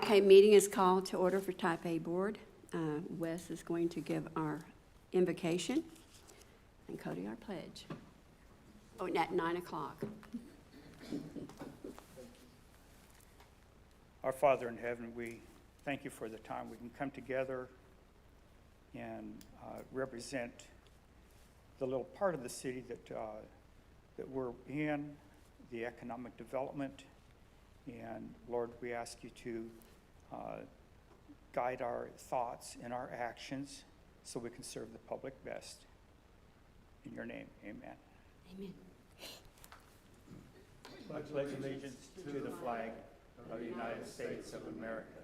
Okay, meeting is called to order for Type A Board. Wes is going to give our invocation, and Cody our pledge. Oh, at 9 o'clock. Our Father in heaven, we thank you for the time we can come together and represent the little part of the city that we're in, the economic development. And Lord, we ask you to guide our thoughts and our actions so we can serve the public best. In your name, amen. Amen. I pledge allegiance to the flag of the United States of America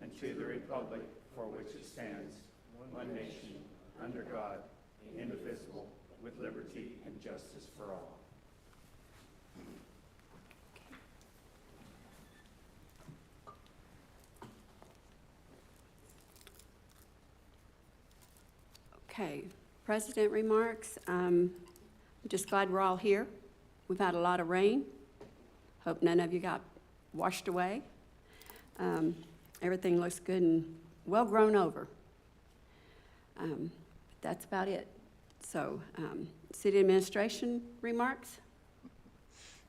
and to the republic for which it stands, one nation, under God, indivisible, with liberty and justice for all. Okay, President remarks. I'm just glad we're all here. We've had a lot of rain. Hope none of you got washed away. Everything looks good and well grown over. That's about it. So, city administration remarks?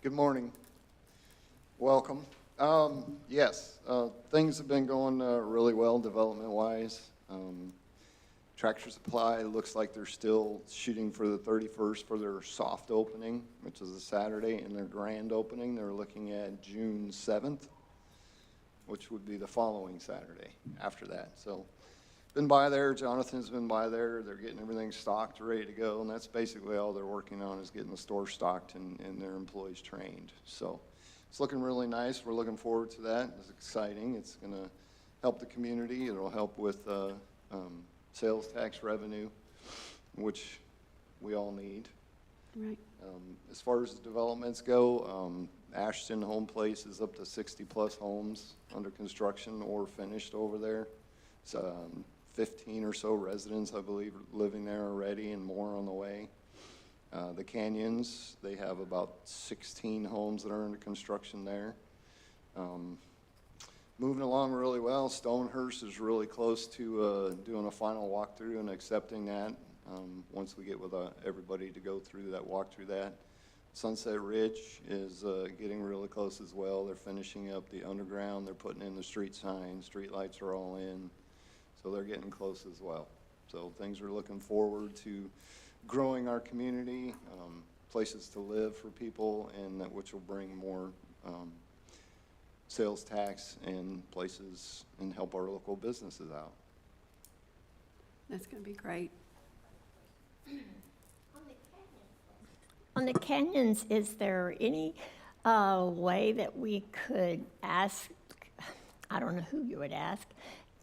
Good morning. Welcome. Yes, things have been going really well development-wise. Tractor Supply looks like they're still shooting for the 31st for their soft opening, which is a Saturday, and their grand opening, they're looking at June 7th, which would be the following Saturday after that. So, been by there, Jonathan's been by there, they're getting everything stocked, ready to go, and that's basically all they're working on is getting the store stocked and their employees trained. So, it's looking really nice. We're looking forward to that. It's exciting. It's going to help the community. It'll help with sales tax revenue, which we all need. Right. As far as the developments go, Ashton Home Place is up to 60-plus homes under construction or finished over there. It's 15 or so residents, I believe, living there already and more on the way. The Canyons, they have about 16 homes that are under construction there. Moving along really well. Stonehurst is really close to doing a final walkthrough and accepting that once we get with everybody to go through that, walk through that. Sunset Ridge is getting really close as well. They're finishing up the underground. They're putting in the street signs. Street lights are all in. So they're getting close as well. So things are looking forward to growing our community, places to live for people, and that which will bring more sales tax and places and help our local businesses out. That's going to be great. On the canyons, is there any way that we could ask, I don't know who you would ask,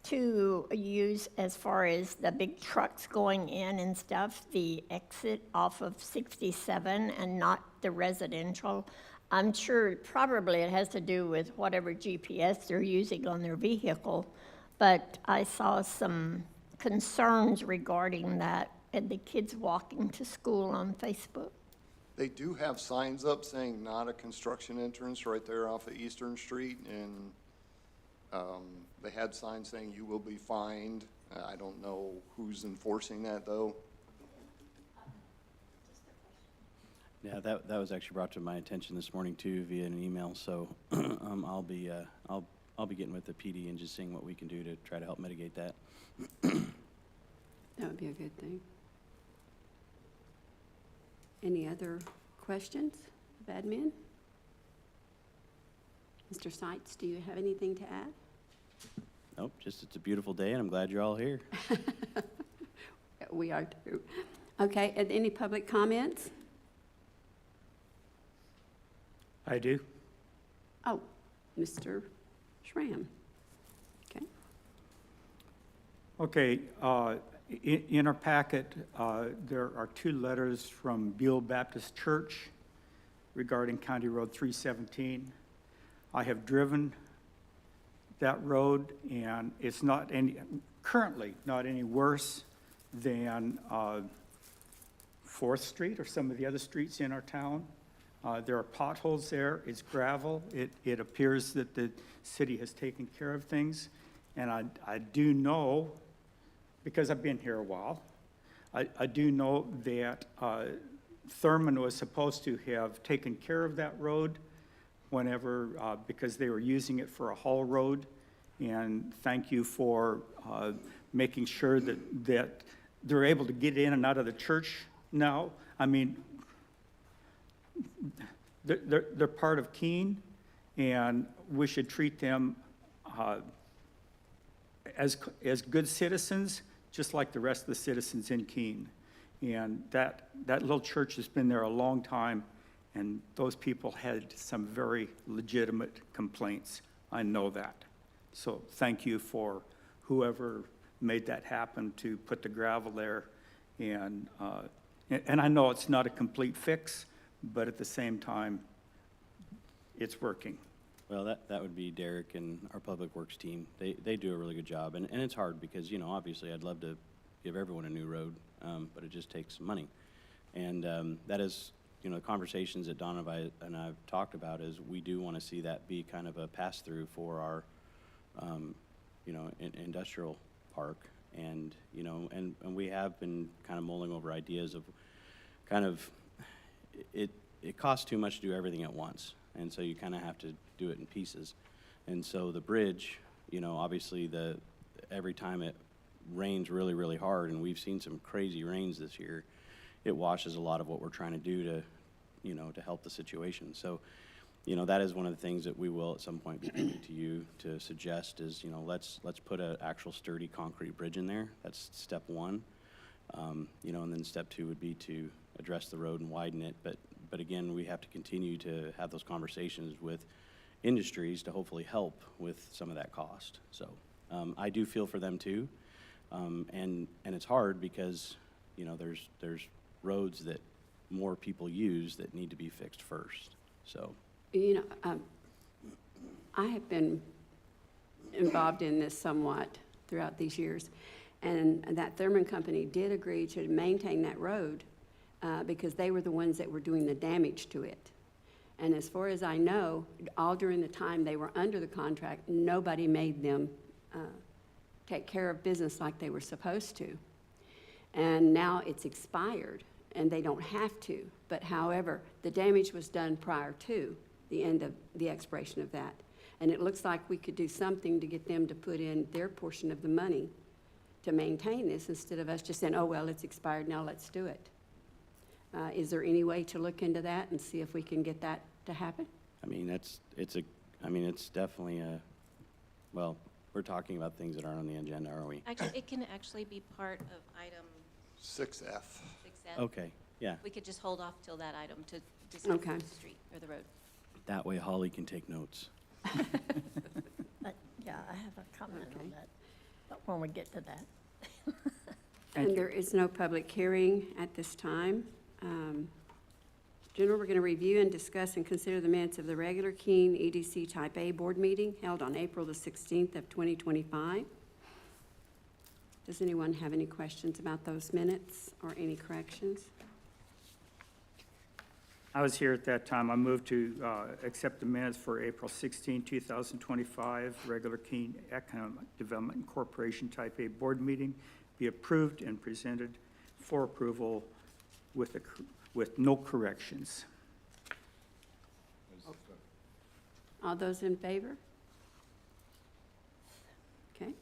to use as far as the big trucks going in and stuff, the exit off of 67 and not the residential? I'm sure probably it has to do with whatever GPS they're using on their vehicle, but I saw some concerns regarding that and the kids walking to school on Facebook. They do have signs up saying not a construction entrance right there off of Eastern Street, and they had signs saying you will be fined. I don't know who's enforcing that though. Yeah, that was actually brought to my attention this morning too via an email. So I'll be getting with the PD and just seeing what we can do to try to help mitigate that. That would be a good thing. Any other questions of admin? Mr. Seitz, do you have anything to add? Nope, just it's a beautiful day and I'm glad you're all here. We are too. Okay, and any public comments? I do. Oh, Mr. Schramm. Okay. Okay, in our packet, there are 2 letters from Buell Baptist Church regarding County Road 317. I have driven that road, and it's currently not any worse than 4th Street or some of the other streets in our town. There are potholes there, it's gravel. It appears that the city has taken care of things. And I do know, because I've been here a while, I do know that Thurman was supposed to have taken care of that road whenever, because they were using it for a haul road. And thank you for making sure that they're able to get in and out of the church now. I mean, they're part of Keene, and we should treat them as good citizens, just like the rest of the citizens in Keene. And that little church has been there a long time, and those people had some very legitimate complaints. I know that. So thank you for whoever made that happen to put the gravel there. And I know it's not a complete fix, but at the same time, it's working. Well, that would be Derek and our Public Works team. They do a really good job, and it's hard because, you know, obviously I'd love to give everyone a new road, but it just takes money. And that is, you know, the conversations that Don and I've talked about is we do want to see that be kind of a pass-through for our, you know, industrial park. And, you know, and we have been kind of mulling over ideas of kind of, it costs too much to do everything at once. And so you kind of have to do it in pieces. And so the bridge, you know, obviously every time it rains really, really hard, and we've seen some crazy rains this year, it washes a lot of what we're trying to do to, you know, to help the situation. So, you know, that is one of the things that we will at some point be bringing to you to suggest is, you know, let's put an actual sturdy concrete bridge in there. That's step one. You know, and then step two would be to address the road and widen it. But again, we have to continue to have those conversations with industries to hopefully help with some of that cost. So I do feel for them too. And it's hard because, you know, there's roads that more people use that need to be fixed first. So. You know, I have been involved in this somewhat throughout these years, and that Thurman Company did agree to maintain that road because they were the ones that were doing the damage to it. And as far as I know, all during the time they were under the contract, nobody made them take care of business like they were supposed to. And now it's expired, and they don't have to. But however, the damage was done prior to the end of the expiration of that. And it looks like we could do something to get them to put in their portion of the money to maintain this instead of us just saying, oh, well, it's expired, now let's do it. Is there any way to look into that and see if we can get that to happen? I mean, it's definitely well, we're talking about things that aren't on the agenda, are we? Actually, it can actually be part of item 6F. 6F. Okay, yeah. We could just hold off till that item to discuss Okay. the street or the road. That way Holly can take notes. But, yeah, I have a comment on Okay. that, but when we get to that. Thank And you. there is no public hearing at this time. General, we're going to review and discuss and consider the minutes of the regular Keene EDC Type A Board meeting held on April the 16th of 2025. Does anyone have any questions about those minutes or any corrections? I was here at that time. I moved to accept the minutes for April 16, 2025, regular Keene Economic Development Corporation Type A Board meeting be approved and presented for approval with no corrections. All those in favor? Okay.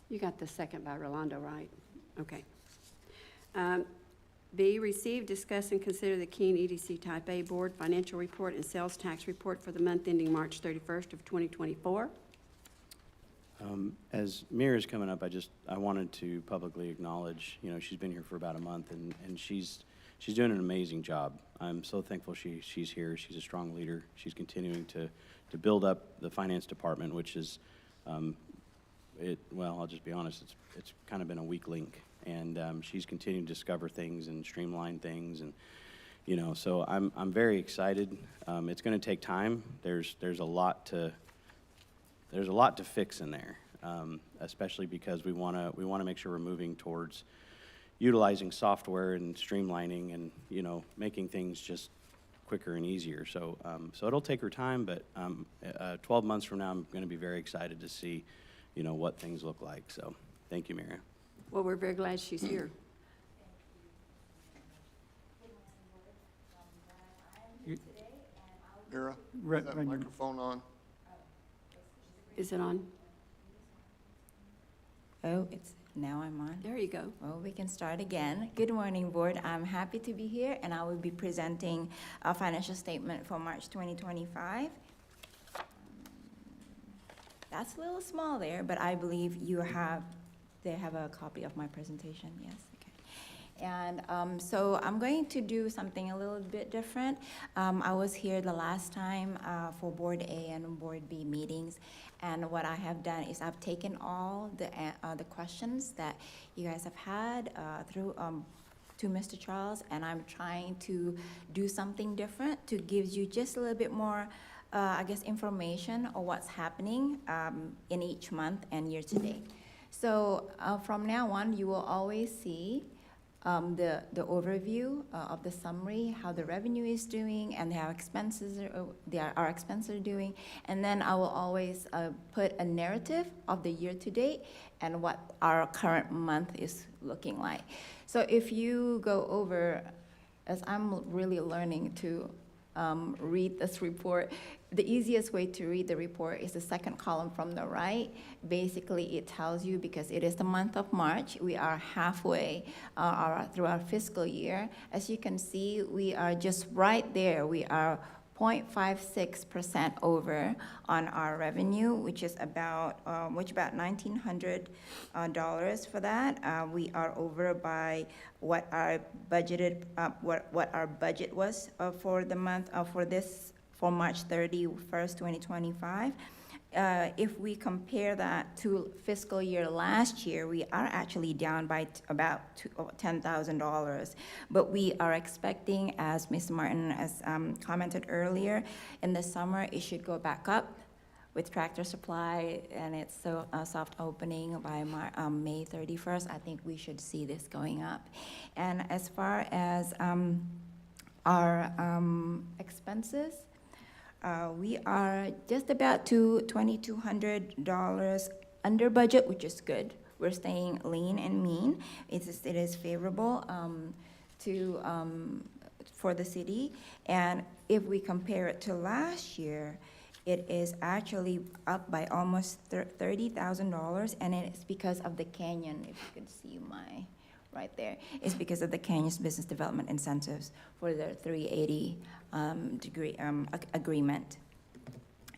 You got the second by Rolando, right? Okay. B, receive, discuss, and consider the Keene EDC Type A Board financial report and sales tax report for the month ending March 31st of 2024. As Mira's coming up, I wanted to publicly acknowledge, you know, she's been here for about a month, and she's doing an amazing job. I'm so thankful she's here. She's a strong leader. She's continuing to build up the finance department, which is, well, I'll just be honest, it's kind of been a weak link. And she's continuing to discover things and streamline things, and you know, so I'm very excited. It's going to take time. There's a lot to fix in there, especially because we want to make sure we're moving towards, utilizing software and streamlining and, making things just quicker and easier. So, so it'll take her time, but 12 months from now, I'm going to be very excited to see, what things look like. So thank you, Mary. Well, we're very glad she's here. Mira, Run- is that run your- microphone on? Is it on? Oh, now I'm on. There you go. Well, we can start again. Good morning, Board. I'm happy to be here, and I will be presenting a financial statement for March 2025. That's a little small there, but I believe they have a copy of my presentation, yes, okay. And so I'm going to do something a little bit different. I was here the last time for Board A and Board B meetings, and what I have done is I've taken all the questions that you guys have had through to Mr. Charles, and I'm trying to do something different to give you just a little bit more, I guess, information on what's happening in each month and year to date. So from now on, you will always see the overview of the summary, how the revenue is doing, and how our expenses are doing. And then I will always put a narrative of the year to date and what our current month is looking like. So if you go over, as I'm really learning to read this report, the easiest way to read the report is the second column from the right. Basically, it tells you, because it is the month of March, we are halfway through our fiscal year. As you can see, we are just right there. We are 0.56% over on our revenue, which is about $1,900 for that. We are over by what our budgeted, what our budget was for the month for March 31st, 2025. If we compare that to fiscal year last year, we are actually down by about $10,000. But we are expecting, as Ms. Martin has commented earlier, in the summer it should go back up with Tractor Supply, and it's so soft opening by May 31st. I think we should see this going up. And as far as our expenses, we are just about $2,200 under budget, which is good. We're staying lean and mean. It is favorable for the city. And if we compare it to last year, it is actually up by almost $30,000, and it's because of the Canyon. If you could see right there, it's because of the Canyon's business development incentives for the 380 agreement.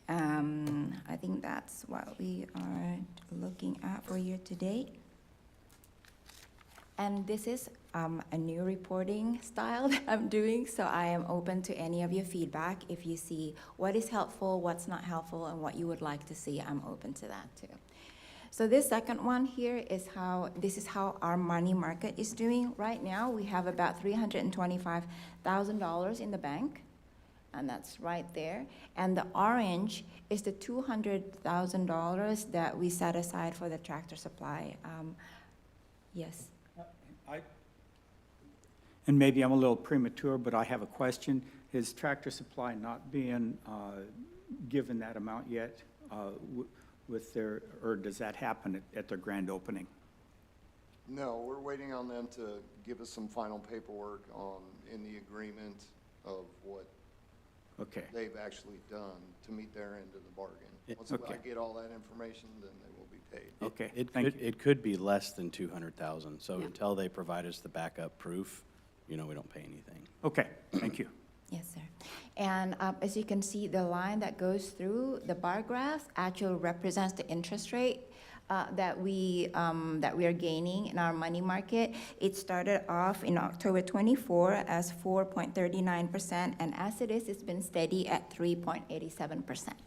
I think that's what we are looking at for year to date. And this is a new reporting style that I'm doing, so I am open to any of your feedback. If you see what is helpful, what's not helpful, and what you would like to see, I'm open to that too. So this second one here is how our money market is doing. Right now, we have about $325,000 in the bank, and that's right there. And the orange is the $200,000 that we set aside for the Tractor Supply. Yes. And maybe I'm a little premature, but I have a question. Is Tractor Supply not being given that amount yet or does that happen at their grand opening? No, we're waiting on them to give us some final paperwork in the agreement of what Okay. they've actually done to meet their end of the bargain. Once Okay. I get all that information, then they will be paid. Okay, It thank could, it could be less than 200,000. So Yeah. until they provide us the backup proof, we don't pay anything. Okay, thank you. Yes, sir. And as you can see, the line that goes through the bar graphs actually represents the interest rate that we are gaining in our money market. It started off in October 24 as 4.39%, and as it is, it's been steady at 3.87%.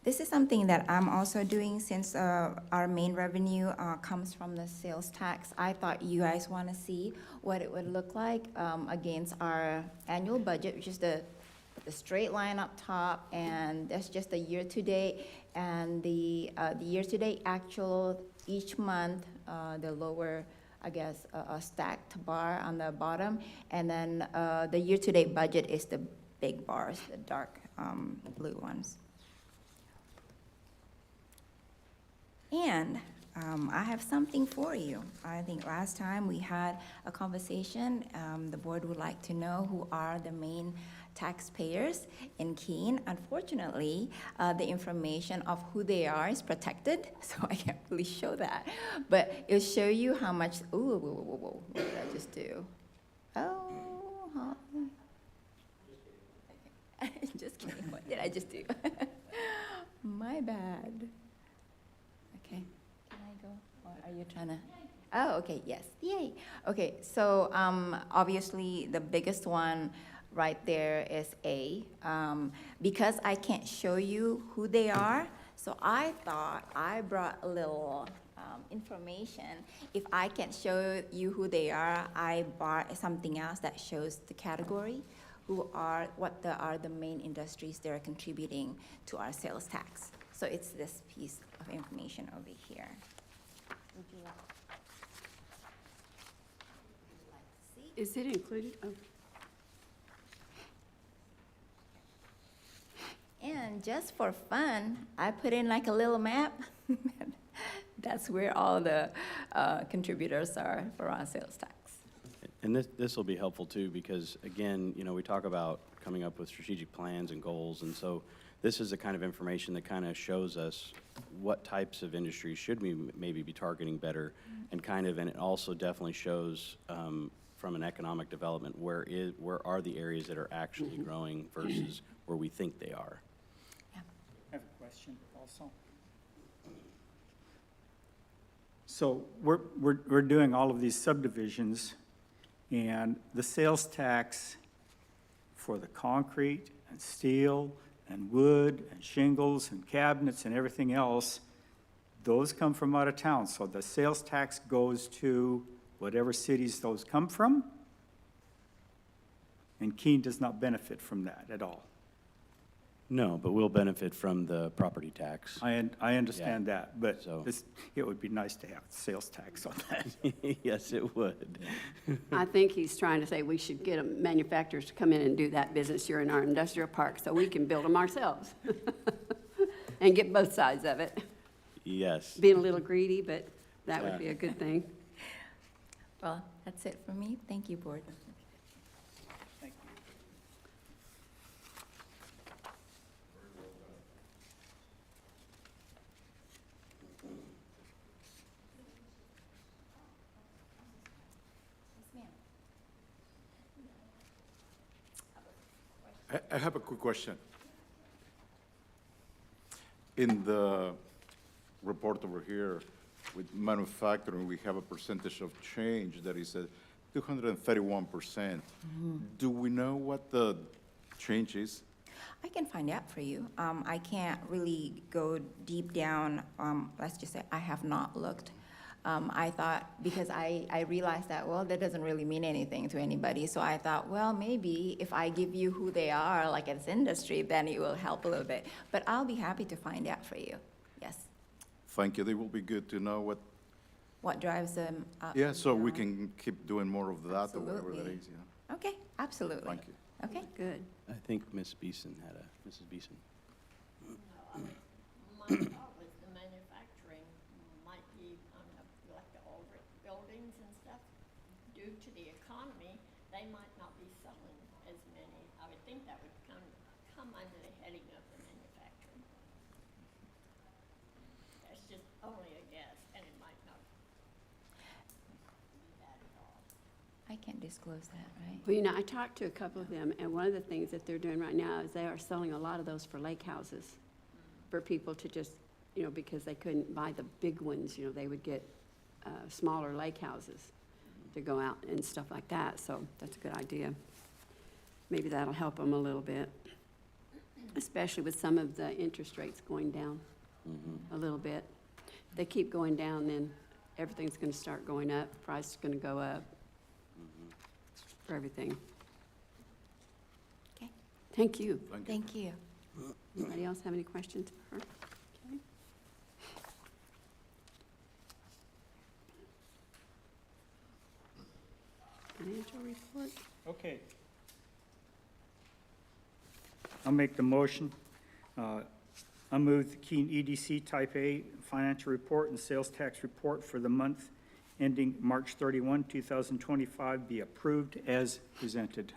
This is something that I'm also doing since our main revenue comes from the sales tax. I thought you guys want to see what it would look like against our annual budget, which is the the straight line up top, and that's just the year-to-date, and the year-to-date actual each month, the lower, I guess, a stacked bar on the bottom, and then the year-to-date budget is the big bars, the dark blue ones. And I have something for you. I think last time we had a conversation, the board would like to know who are the main taxpayers in Keene. Unfortunately, the information of who they are is protected, so I can't really show that. But it'll show you how much, ooh, whoa, whoa, whoa, whoa, what did I just do? Oh, huh. Just kidding, what did I just do? My bad. Okay, can I go, or are you trying to? Oh, okay, yes, yay. Okay, so obviously the biggest one right there is A. Because I can't show you who they are, so I thought I brought a little information. If I can't show you who they are, I brought something else that shows the category, what are the main industries that are contributing to our sales tax. So it's this piece of information over here. Would you like to see? Is it included? Oh. And just for fun, I put in like a little map. That's where all the contributors are for our sales tax. And this will be helpful too, because again, you know, we talk about coming up with strategic plans and goals, and so this is the kind of information that kind of shows us what types of industries should we maybe be targeting better, and it also definitely shows from an economic development where are the areas that are actually growing versus where we think they are. I have a question also. So we're doing all of these subdivisions, and the sales tax for the concrete and steel and wood and shingles and cabinets and everything else, those come from out of town. So the sales tax goes to whatever cities those come from, and Keene does not benefit from that at all. No, but we'll benefit from the property tax. I understand that, but So- it would be nice to have sales tax on that. Yes, it would. I think he's trying to say we should get manufacturers to come in and do that business here in our industrial park so we can build them ourselves and get both sides of it. Yes. Being a little greedy, but that would be a good thing. Well, that's it for me. Thank you, board. Thank you. I have a quick question. In the report over here with manufacturing, we have a percentage of change that is at 231%. Do we know what the change is? I can find out for you. I can't really go deep down. Let's just say I have not looked. I thought, because I realized that, well, that doesn't really mean anything to anybody. So I thought, well, maybe if I give you who they are, like it's industry, then it will help a little bit. But I'll be happy to find out for you. Yes. Thank you. It will be good to know What drives them up? yeah, so we down? can keep doing more of that or whatever that Absolutely. is, yeah. Okay, absolutely. Thank you. Okay. Good. I think Ms. Beeson had Mrs. Beeson. My thought was the manufacturing might be on like the older buildings and stuff. Due to the economy, they might not be selling as many. I would think that would come under the heading of the manufacturing. That's just only a guess, and it might not be that at all. I can't disclose that, right? Well, you know, I talked to a couple of them, and one of the things that they're doing right now is they are selling a lot of those for lake houses, for people to just, you know, because they couldn't buy the big ones, you know, they would get smaller lake houses to go out and stuff like that, so that's a good idea. Maybe that'll help them a little bit, especially with some of the interest rates going down a little bit. If they keep going down, then everything's going to start going up, price is going to go up for everything. Okay. Thank you. Thank you. Anybody else have any questions for her? Okay. Financial report? Okay. I'll make the motion. I move the Keene EDC Type A Financial Report and Sales Tax Report for the month ending March 31, 2025 be approved as presented.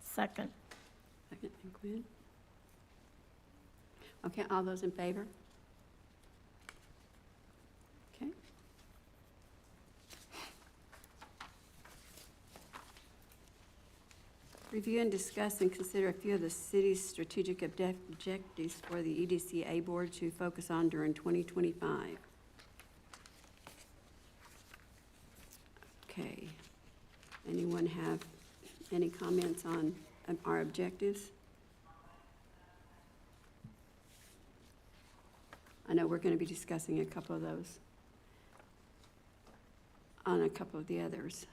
Second. Second, and Quinn? Okay, all those in favor? Okay. Review and discuss and consider a few of the city's strategic objectives for the EDCA Board to focus on during 2025. Okay. Anyone have any comments on our objectives? I know we're going to be discussing a couple of those on a couple of the others.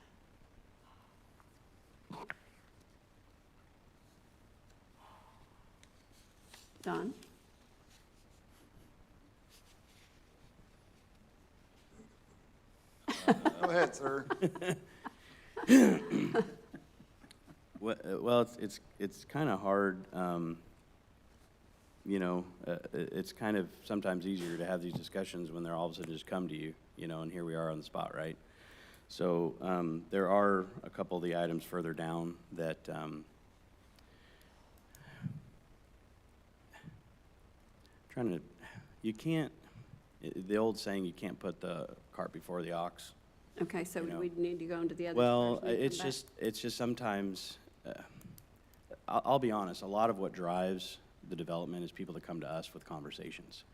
Don? Go ahead, sir. Well, it's kind of hard, you know, it's kind of sometimes easier to have these discussions when they're all of a sudden just come to you, you know, and here we are on the spot, right? So there are a couple of the items further down that you can't, the old saying, you can't put the cart before the ox. Okay, so You know. we need to go into the others Well, first and then come back? it's just sometimes, I'll be honest, a lot of what drives the development is people that come to us with conversations.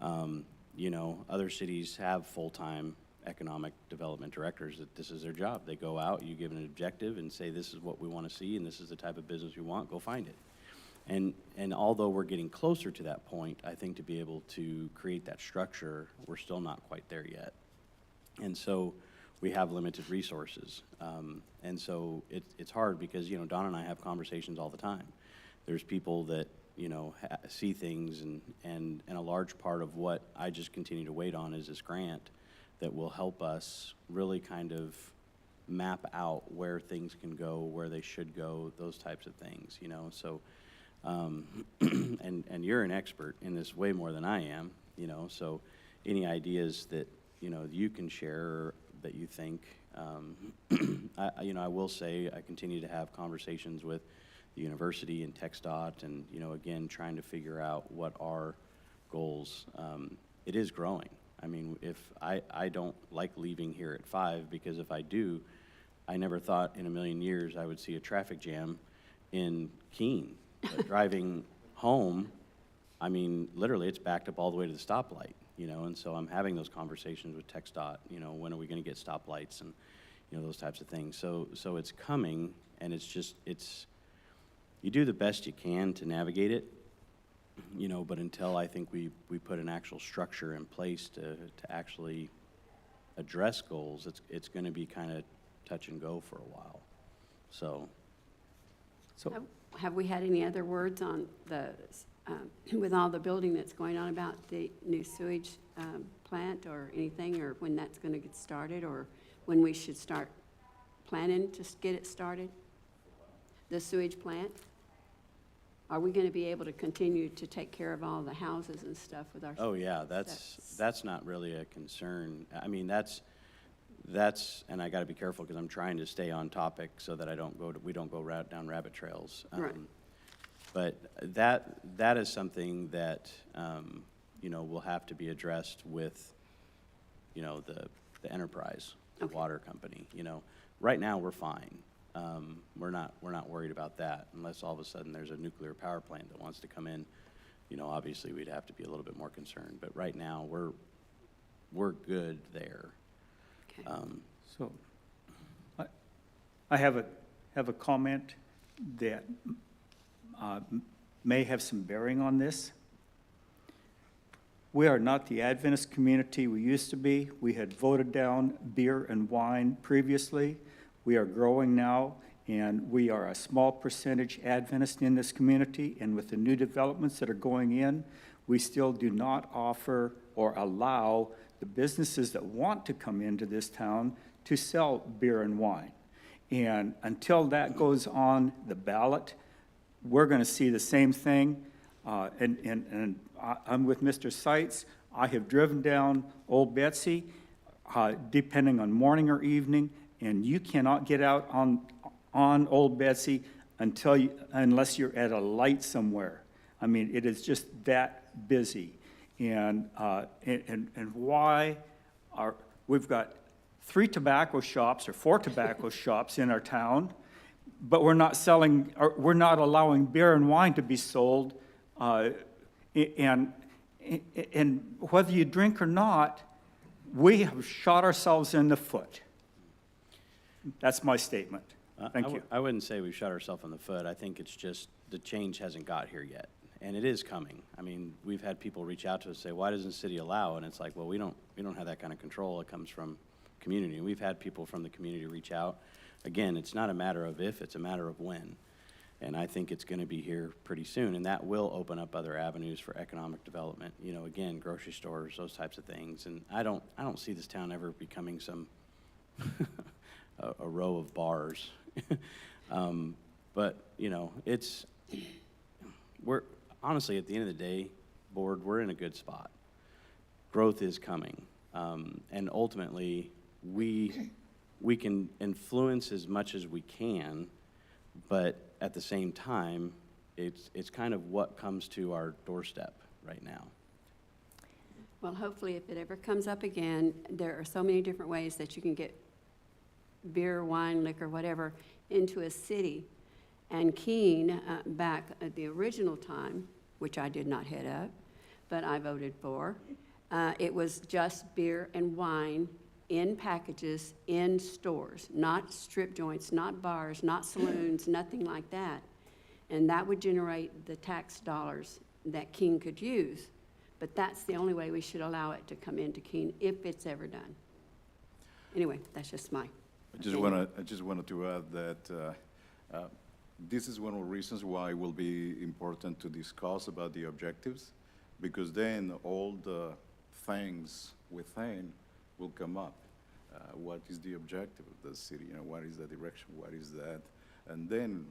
You know, other cities have full-time economic development directors that this is their job. They go out, you give an objective and say, this is what we want to see and this is the type of business we want, go find it. And although we're getting closer to that point, I think to be able to create that structure, we're still not quite there yet. And so we have limited resources. And so it's hard because, you know, Don and I have conversations all the time. There's people that, you know, see things and a large part of what I just continue to wait on is this grant that will help us really kind of map out where things can go, where they should go, those types of things, you know. So, and you're an expert in this way more than I am, you know, so any ideas that, you know, you can share that you think, you know, I will say I continue to have conversations with the university and TxDOT and, you know, again, trying to figure out what are goals. It is growing. I mean, if I don't like leaving here at 5 because if I do, I never thought in a million years I would see a traffic jam in Keene. But driving home, I mean, literally it's backed up all the way to the stoplight, you know, and so I'm having those conversations with TxDOT, you know, when are we going to get stoplights and, you know, those types of things. So it's coming, and it's just, you do the best you can to navigate it, you know, but until I think we put an actual structure in place to actually address goals, it's going to be kind of touch and go for a while. So Have we had any other words on the, with all the building that's going on about the new sewage plant or anything, or when that's going to get started, or when we should start planning to get it started? The sewage plant? Are we going to be able to continue to take care of all the houses and stuff with our? oh yeah, that's not really a concern. I mean, that's, and I got to be careful because I'm trying to stay on topic so that we don't go down rabbit trails. Right. But that is something that, you know, will have to be addressed with, you know, the enterprise, the Okay. water company, you know. Right now, we're fine. We're not worried about that unless all of a sudden there's a nuclear power plant that wants to come in. You know, obviously, we'd have to be a little bit more concerned. But right now, we're good there. Okay. So I have a comment that may have some bearing on this. We are not the Adventist community we used to be. We had voted down beer and wine previously. We are growing now, And we are a small percentage Adventist in this community, and with the new developments that are going in, we still do not offer or allow the businesses that want to come into this town to sell beer and wine. And until that goes on the ballot, we're going to see the same thing. I'm with Mr. Seitz. I have driven down Old Betsy, depending on morning or evening, and you cannot get out on Old Betsy unless you're at a light somewhere. I mean, it is just that busy. And why we've got 3 tobacco shops or 4 tobacco shops in our town, but we're not allowing beer and wine to be sold. And whether you drink or not, we have shot ourselves in the foot. That's my statement. Thank you. I wouldn't say we've shot ourselves in the foot. I think it's just the change hasn't got here yet. And it is coming. I mean, we've had people reach out to us say, why doesn't the city allow? And it's like, well, we don't have that kind of control. It comes from community. And we've had people from the community reach out. Again, it's not a matter of if, it's a matter of when. And I think it's going to be here pretty soon. And that will open up other avenues for economic development. You know, again, grocery stores, those types of things. And I don't see this town ever becoming some a row of bars. But, you know, we're honestly, at the end of the day, board, we're in a good spot. Growth is coming. And ultimately, we can influence as much as we can, but at the same time, it's kind of what comes to our doorstep right now. Well, hopefully, if it ever comes up again, there are so many different ways that you can get beer, wine, liquor, whatever, into a city. And Keene, back at the original time, which I did not head up, but I voted for, it was just beer and wine in packages in stores, not strip joints, not bars, not saloons, nothing like that. And that would generate the tax dollars that Keene could use. But that's the only way we should allow it to come into Keene if it's ever done. Anyway, that's just my opinion. I just wanted to add that this is one of the reasons why it will be important to discuss about the objectives, because then all the things within will come up. What is the objective of the city? You know, what is the direction? What is that? And then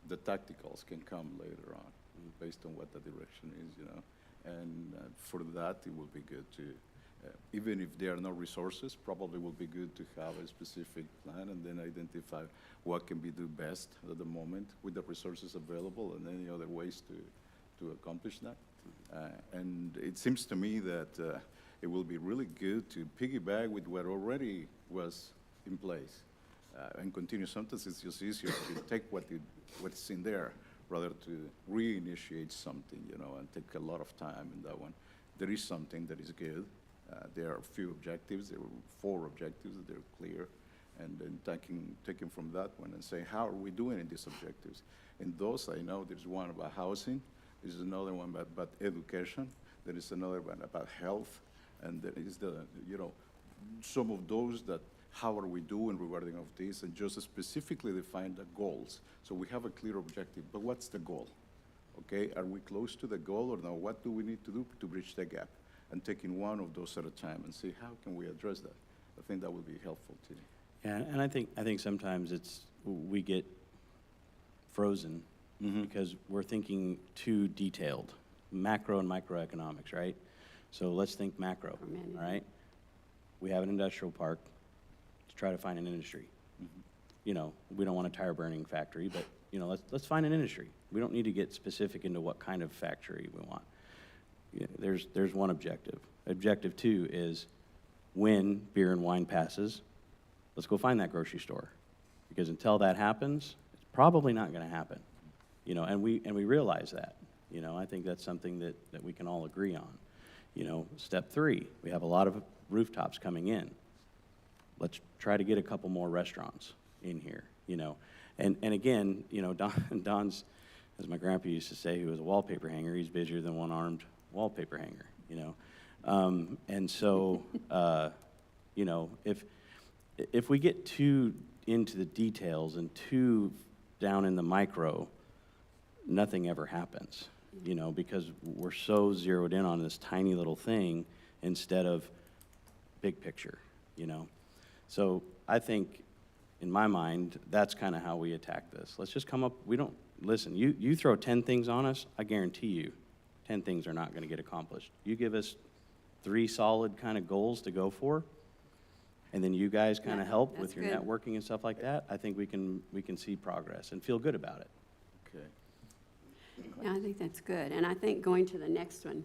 the tacticals can come later on, based on what the direction is. You know, and for that it will be good to. Even if there are no resources, probably will be good to have a specific plan and then identify what can be done best at the moment with the resources available and any other ways to accomplish that. And it seems to me that it will be really good to piggyback with what already was in place and continue. Sometimes it's just easier to take what's in there rather to reinitiate something, you know, and take a lot of time in that one. There is something that is good. There are a few objectives. There were 4 objectives. They're clear. And then taking from that one and say, how are we doing in these objectives? In those, I know there's one about housing. There's another one about education. There is another one about health. And there is some of those that, how are we doing regarding of this? And just specifically define the goals. So we have a clear objective. But what's the goal? Okay, are we close to the goal or no? What do we need to do to bridge the gap? And taking one of those at a time and see how can we address that. I think that would be helpful too. Yeah, and I think sometimes we get frozen because we're thinking too detailed, macro and microeconomics, right? So let's think macro, all right? We have an industrial park. Let's try to find an industry. You know, we don't want a tire burning factory, but you know, let's find an industry. We don't need to get specific into what kind of factory we want. You know, there's one objective. Objective 2 is when beer and wine passes, let's go find that grocery store. Because until that happens, it's probably not going to happen. You know, and we realize that. You know, I think that's something that we can all agree on. You know, step 3, we have a lot of rooftops coming in. Let's try to get a couple more restaurants in here, you know. And again, you know, Don's, as my grandpa used to say, he was a wallpaper hanger. He's busier than one-armed wallpaper hanger, you know. And so, you know, if we get too into the details and too down in the micro, nothing ever happens, you know, because we're so zeroed in on this tiny little thing instead of big picture, you know. So I think, in my mind, that's kind of how we attack this. Let's just come up, listen, you throw 10 things on us, I guarantee you, 10 things are not going to get accomplished. You give us 3 solid kind of goals to go for, and then you guys kind of help with your that's good. networking and stuff like that, I think we can see progress and feel good about it. Okay. Yeah, I think that's good. And I think going to the next one,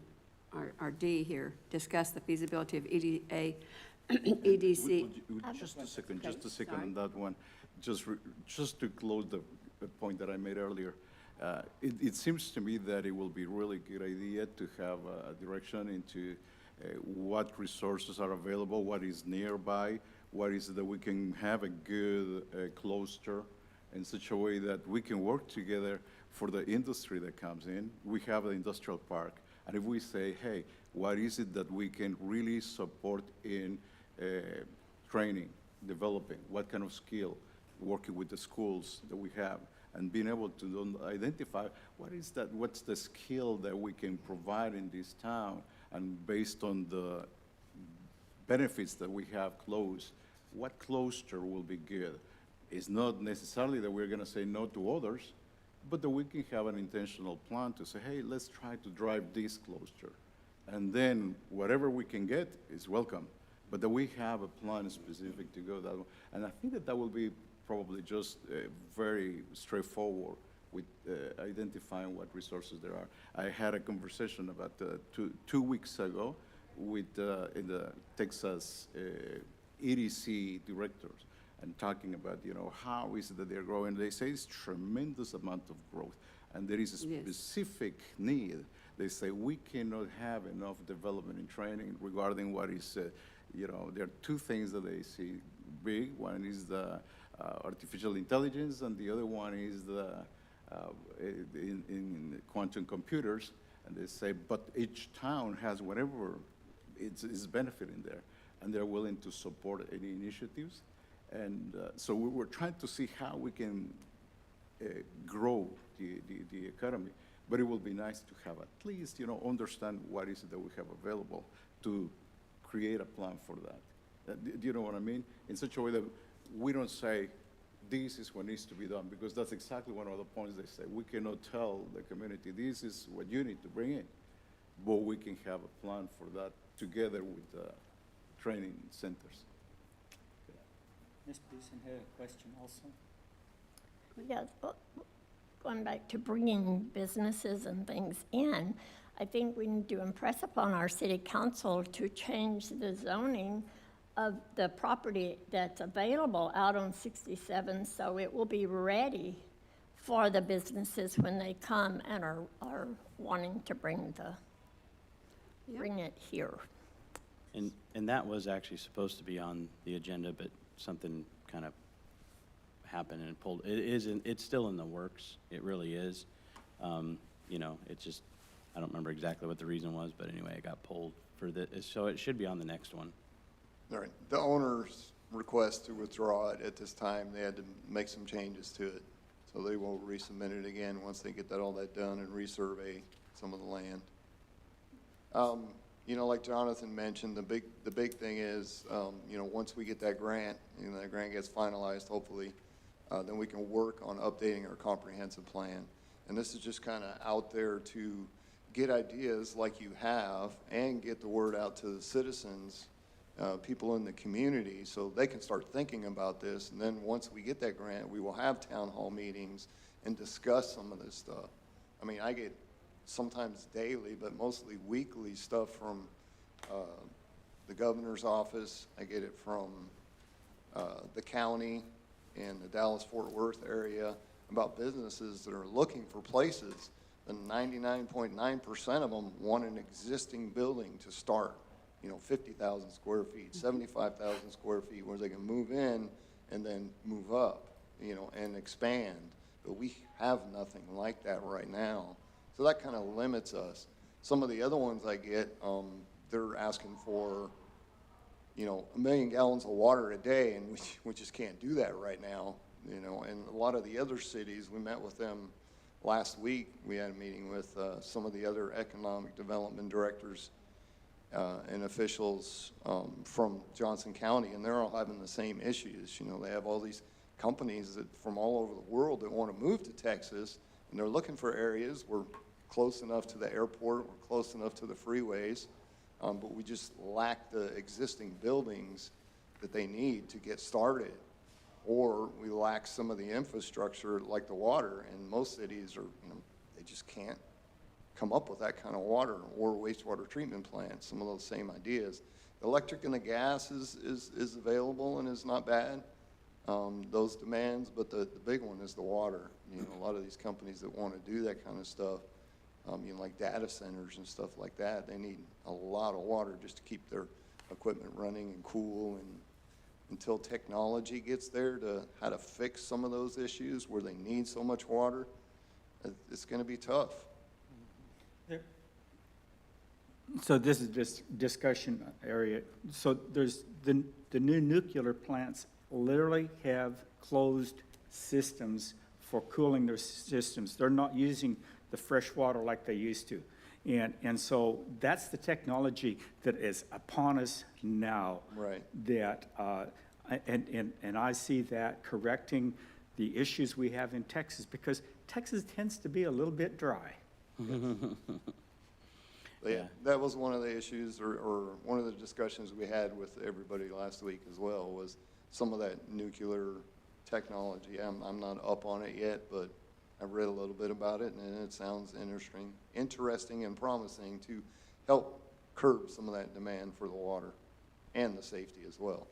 our D here, discuss the feasibility of EDC. Just a second Sorry. on that one. Just to close the point that I made earlier. It seems to me that it will be really good idea to have a direction into what resources are available, what is nearby, what is that we can have a good cluster in such a way that we can work together for the industry that comes in. We have the industrial park, and if we say, hey, what is it that we can really support in training, developing, what kind of skill, working with the schools that we have, and being able to identify what's the skill that we can provide in this town, and based on the benefits that we have close, what cluster will be good? It's not necessarily that we're gonna say no to others, but that we can have an intentional plan to say, hey, let's try to drive this cluster. And then whatever we can get is welcome, but that we have a plan specific to go that way. And I think that will be probably just very straightforward with identifying what resources there are. I had a conversation about 2 weeks ago with in the Texas EDC directors, and talking about, you know, how is it that they're growing. They say it's tremendous amount of growth, and there is a Yes. specific need. They say we cannot have enough development and training regarding what is, you know, there are 2 things that they see big. One is the artificial intelligence, and the other one is the in quantum computers. And they say, but each town has whatever is benefiting there, and they're willing to support any initiatives. And so we were trying to see how we can grow the economy. But it will be nice to have at least, you know, understand what is it that we have available to create a plan for that. Do you know what I mean? In such a way that we don't say, this is what needs to be done, because that's exactly one of the points they say. We cannot tell the community, this is what you need to bring in, but we can have a plan for that together with training centers. Ms. Beeson had a question also. Yes, well, going back to bringing businesses and things in, I think we need to impress upon our city council to change the zoning of the property that's available out on 67, so it will be ready for the businesses when they come and are wanting to bring it here. And that was actually supposed to be on the agenda, but something kind of happened and pulled. It's still in the works. It really is. You know, it's just, I don't remember exactly what the reason was, but anyway, it got pulled for so it should be on the next one. All right, the owner's request to withdraw it at this time, they had to make some changes to it. So they will resubmit it again once they get all that done and resurvey some of the land. You know, like Jonathan mentioned, the big thing is, you know, once we get that grant, you know, that grant gets finalized, hopefully, then we can work on updating our comprehensive plan. And this is just kind of out there to get ideas like you have and get the word out to the citizens, people in the community, so they can start thinking about this. And then once we get that grant, we will have town hall meetings and discuss some of this stuff. I mean, I get sometimes daily, but mostly weekly stuff from the governor's office. I get it from the county and the Dallas-Fort Worth area about businesses that are looking for places, and 99.9% of them want an existing building to start. You know, 50,000 square feet, 75,000 square feet, where they can move in and then move up, you know, and expand. But we have nothing like that right now. So that kind of limits us. Some of the other ones I get, they're asking for, 1 million gallons of water a day, and we just can't do that right now, and a lot of the other cities, we met with them last week. We had a meeting with some of the other economic development directors and officials from Johnson County, and they're all having the same issues. They have all these companies from all over the world that want to move to Texas, and they're looking for areas. We're close enough to the airport, we're close enough to the freeways, but we just lack the existing buildings that they need to get started. Or we lack some of the infrastructure like the water, and most cities they just can't come up with that kind of water, or wastewater treatment plants, some of those same ideas. The electric and the gas is available and is not bad, those demands, but the big one is the water. A lot of these companies that want to do that kind of stuff, like data centers and stuff like that, they need a lot of water just to keep their equipment running and cool. And until technology gets there to how to fix some of those issues where they need so much water, it's going to be tough. So this is just discussion area. So there's the new nuclear plants literally have closed systems for cooling their systems. They're not using the fresh water like they used to. And so that's the technology that is upon us now. Right. That, and I see that correcting the issues we have in Texas, because Texas tends to be a little bit dry. Yeah, that was one of the issues, or one of the discussions we had with everybody last week as well, was some of that nuclear technology. I'm not up on it yet, but I've read a little bit about it, and it sounds interesting and promising to help curb some of that demand for the water and the safety as well.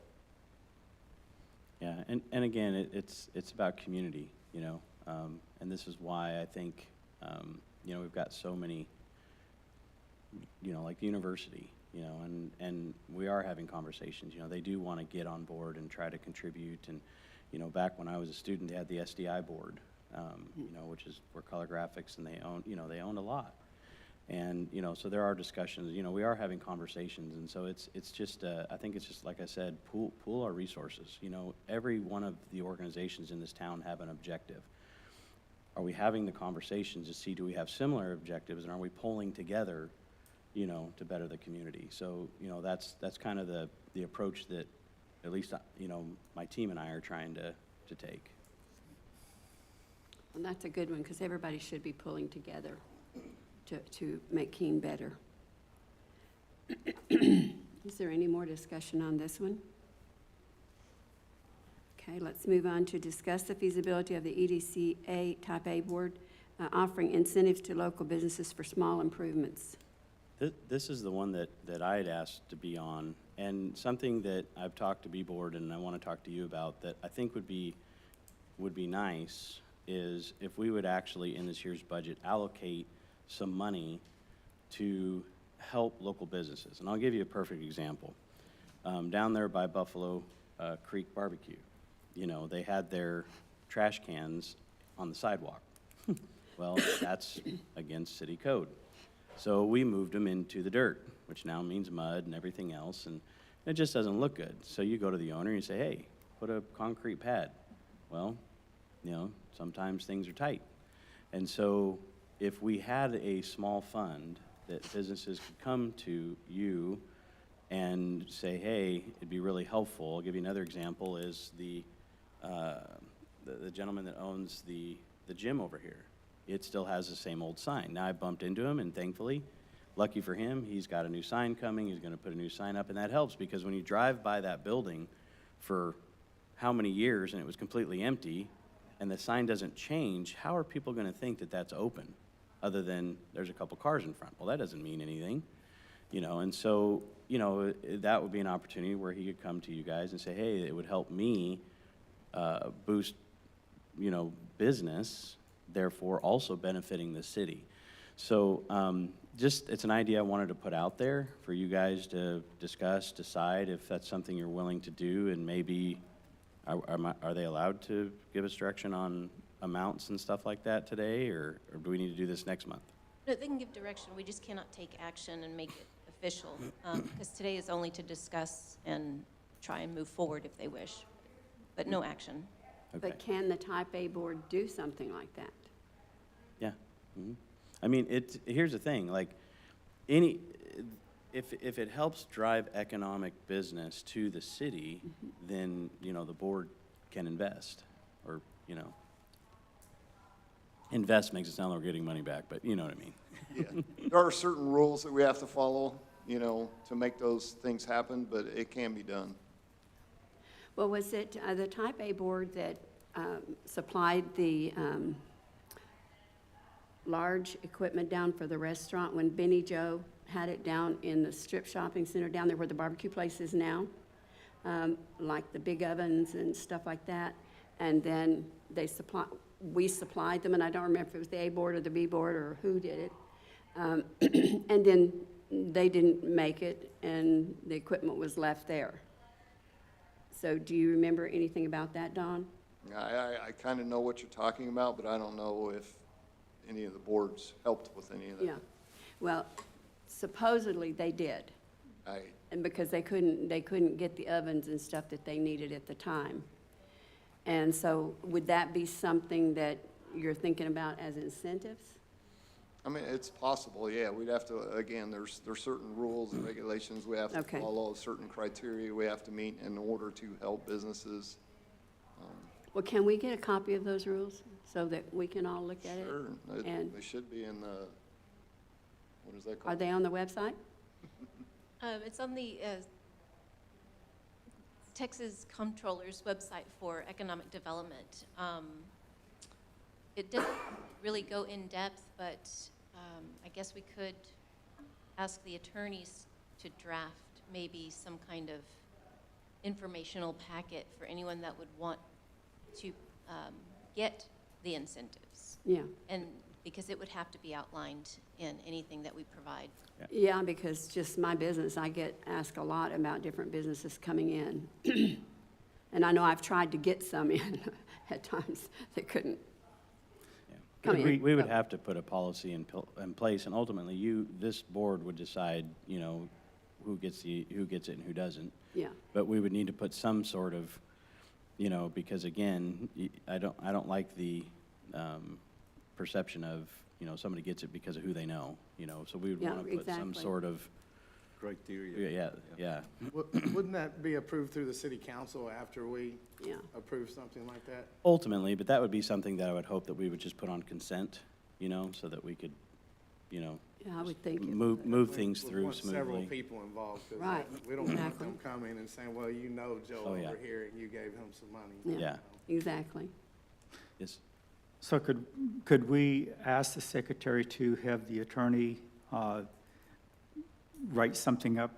Yeah, and again, it's about community, and this is why I think, we've got so many, like the university, and we are having conversations. They do want to get on board and try to contribute. And, back when I was a student, they had the SDI board, which is for color graphics, and they own a lot. And, so there are discussions, we are having conversations. And so it's just, I think it's just, like I said, pool our resources. Every one of the organizations in this town have an objective. Are we having the conversations to see, do we have similar objectives, and are we pulling together, to better the community? So, that's kind of the approach that at least, my team and I are trying to take. And that's a good one, because everybody should be pulling together to make Keene better. Is there any more discussion on this one? Okay, let's move on to discuss the feasibility of the EDCA Type A Board offering incentives to local businesses for small improvements. This is the one that I had asked to be on, and something that I've talked to B-Board and I want to talk to you about that I think would be nice is if we would actually, in this year's budget, allocate some money to help local businesses. And I'll give you a perfect example. Down there by Buffalo Creek Barbecue, they had their trash cans on the sidewalk. Well, that's against city code. So we moved them into the dirt, which now means mud and everything else, and it just doesn't look good. So you go to the owner and you say, hey, put a concrete pad. Well, sometimes things are tight. And so if we had a small fund that businesses could come to you and say, hey, it'd be really helpful. I'll give you another example is the gentleman that owns the gym over here. It still has the same old sign. Now I bumped into him, and thankfully, lucky for him, he's got a new sign coming. He's going to put a new sign up, and that helps because when you drive by that building for how many years and it was completely empty and the sign doesn't change, how are people going to think that that's open other than there's a couple cars in front? Well, that doesn't mean anything, and so, that would be an opportunity where he could come to you guys and say, hey, it would help me boost, business, therefore also benefiting the city. So it's an idea I wanted to put out there for you guys to discuss, decide if that's something you're willing to do, and maybe are they allowed to give us direction on amounts and stuff like that today, or do we need to do this next month? No, they can give direction, we just cannot take action and make it official, because today is only to discuss and try and move forward if they wish, but no action. Okay. But can the type A board do something like that? Yeah. Mhm. I mean, here's the thing, like, if it helps drive economic business to the city, then, you know, the board can invest, or, you know, invest makes it sound like we're getting money back, but you know what I mean. Yeah. There are certain rules that we have to follow, you know, to make those things happen, but it can be done. Well, was it the type A board that supplied the large equipment down for the restaurant when Benny Joe had it down in the strip shopping center down there where the barbecue place is now? Like the big ovens and stuff like that. And then we supplied them, and I don't remember if it was the A board or the B board or who did it. And then they didn't make it, and the equipment was left there. So do you remember anything about that, Don? I kind of know what you're talking about, but I don't know if any of the boards helped with any of that. Yeah. Well, supposedly they did, and because they couldn't get the ovens and stuff that they needed at the time. And so would that be something that you're thinking about as incentives? I mean, it's possible, yeah. We'd have to, again, there's certain rules and regulations we have to Okay. follow, certain criteria we have to meet in order to help businesses. Well, can we get a copy of those rules so that we can all look at it? Sure, And they should be in the, what is that are called? they on the website? It's on the Texas Comptroller's website for economic development. It doesn't really go in depth, but I guess we could ask the attorneys to draft maybe some kind of informational packet for anyone that would want to get the incentives. Yeah. And because it would have to be outlined in anything that we provide. Yeah, because just my business, I get asked a lot about different businesses coming in. And I know I've tried to get some in at times that couldn't. Yeah. Come in. We would have to put a policy in place, and ultimately, this board would decide, you know, who gets it and who doesn't. Yeah. But we would need to put some sort of, you know, because again, I don't like the perception of, you know, somebody gets it because of who they know, you know, so we would Yeah, want to put some exactly. sort of, Criteria. yeah. Wouldn't that be approved through the city council after we Yeah. approve something like that? Ultimately, but that would be something that I would hope that we would just put on consent, you know, so that we could, you know, Yeah, I would think. it move would. things We through want several smoothly. people involved, because Right, we don't want exactly. them coming and saying, well, you know Joe Oh, yeah. over here, and you gave him some money. Yeah. Exactly. Yes. So could we ask the secretary to have the attorney write something up,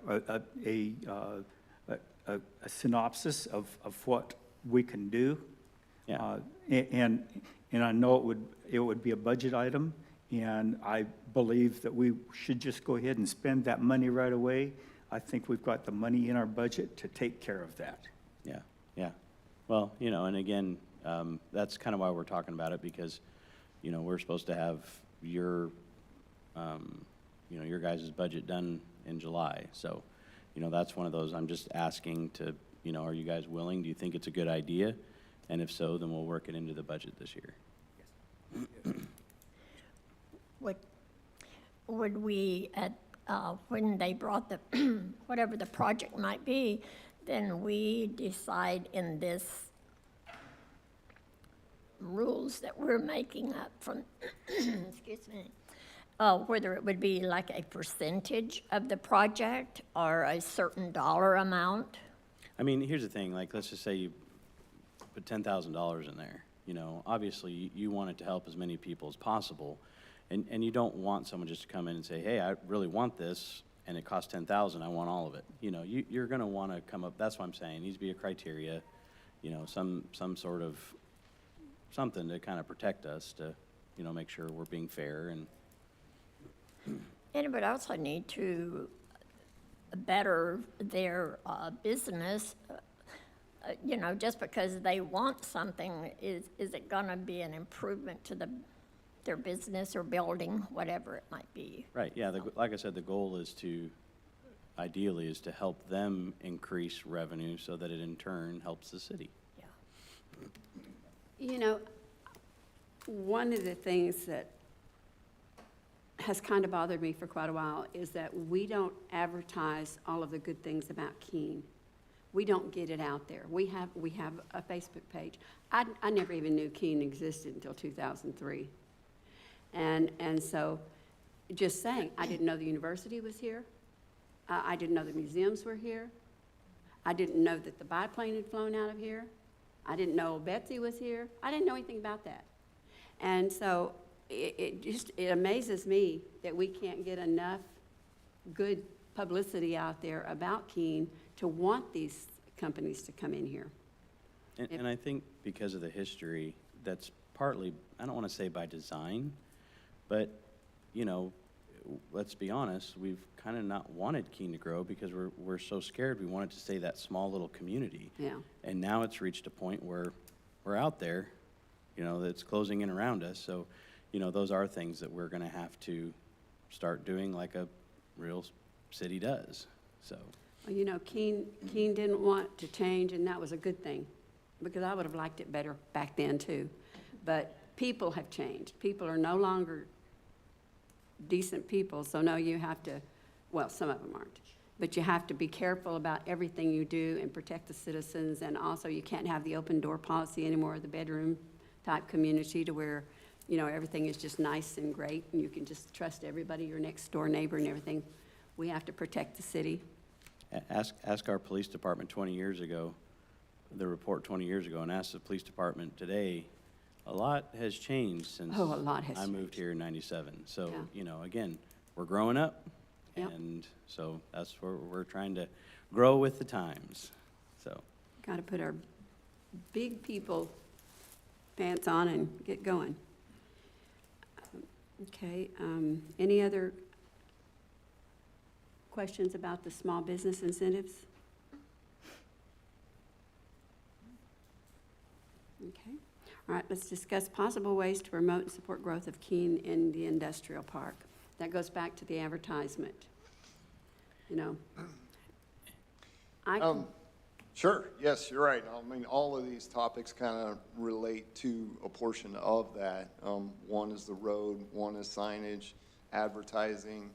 a synopsis of what we can do? Yeah. And I know it would be a budget item, and I believe that we should just go ahead and spend that money right away. I think we've got the money in our budget to take care of that. Yeah. Well, you know, and again, that's kind of why we're talking about it, because, you know, we're supposed to have your guys' budget done in July. So, you know, that's one of those, I'm just asking to, you know, are you guys willing? Do you think it's a good idea? And if so, then we'll work it into the budget this year. Would we, when they brought the, whatever the project might be, then we decide in this rules that we're making up from, excuse me, whether it would be like a percentage of the project or a certain dollar amount? I mean, here's the thing, like, let's just say you put $10,000 in there, you know, obviously you want it to help as many people as possible, and you don't want someone just to come in and say, hey, I really want this, and it costs $10,000, I want all of it. You know, you're gonna wanna come up, that's what I'm saying, it needs to be a criteria, you know, some sort of, something to kind of protect us, to, you know, make sure we're being fair and. And it would also need to better their business. You know, just because they want something, is it gonna be an improvement to their business or building, whatever it might be? Right, yeah, like I said, the goal is to, ideally is to help them increase revenue so that it in turn helps the city. You know, one of the things that has kind of bothered me for quite a while is that we don't advertise all of the good things about Keene. We don't get it out there. We have a Facebook page. I never even knew Keene existed until 2003. And so, just saying, I didn't know the university was here. I didn't know the museums were here. I didn't know that the biplane had flown out of here. I didn't know Betsy was here. I didn't know anything about that. And so it amazes me that we can't get enough good publicity out there about Keene to want these companies to come in here. And I think because of the history, that's partly, I don't want to say by design, but, you know, let's be honest, we've kind of not wanted Keene to grow because we're so scared we want it to stay that small little community. Yeah. And now it's reached a point where we're out there, you know, that's closing in around us. So, you know, those are things that we're going to have to start doing like a real city does, so. Well, you know, Keene didn't want to change, and that was a good thing, because I would have liked it better back then, too. But people have changed. People are no longer decent people, so no, you have to, well, some of them aren't, but you have to be careful about everything you do and protect the citizens, and also you can't have the open door policy anymore, the bedroom type community to where, you know, everything is just nice and great, and you can just trust everybody, your next door neighbor and everything. We have to protect the city. Ask our police department 20 years ago, the report 20 years ago, and ask the police department today. A lot has changed since Oh, a lot has I moved changed. here in '97. So, Yeah. you know, again, we're growing up, Yep. and so that's where we're trying to grow with the times, so. Got to put our big people pants on and get going. Okay, any other questions about the small business incentives? Okay, all right, let's discuss possible ways to promote and support growth of Keene in the industrial park. That goes back to the advertisement. You know, Sure, yes, you're right. I mean, all of these topics kind of relate to a portion of that. One is the road, one is signage, advertising.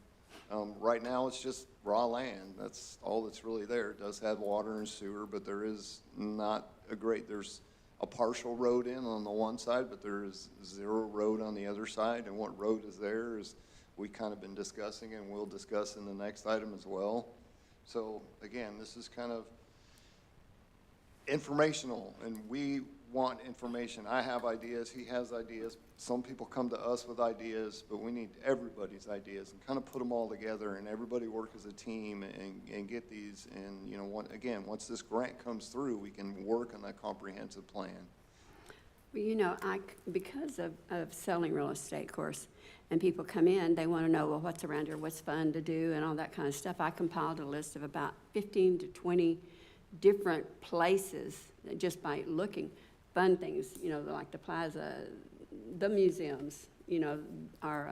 Right now, it's just raw land. That's all that's really there. It does have water and sewer, but there is not there's a partial road in on the one side, but there is zero road on the other side. And what road is there is we kind of been discussing, and we'll discuss in the next item as well. So again, this is kind of informational, and we want information. I have ideas, he has ideas. Some people come to us with ideas, but we need everybody's ideas and kind of put them all together and everybody work as a team and get these. And, you know, once this grant comes through, we can work on that comprehensive plan. well, you know, because of selling real estate, of course, and people come in, they want to know, well, what's around here, what's fun to do, and all that kind of stuff. I compiled a list of about 15 to 20 different places, just by looking, fun things, you know, like the plaza, the museums, you know, our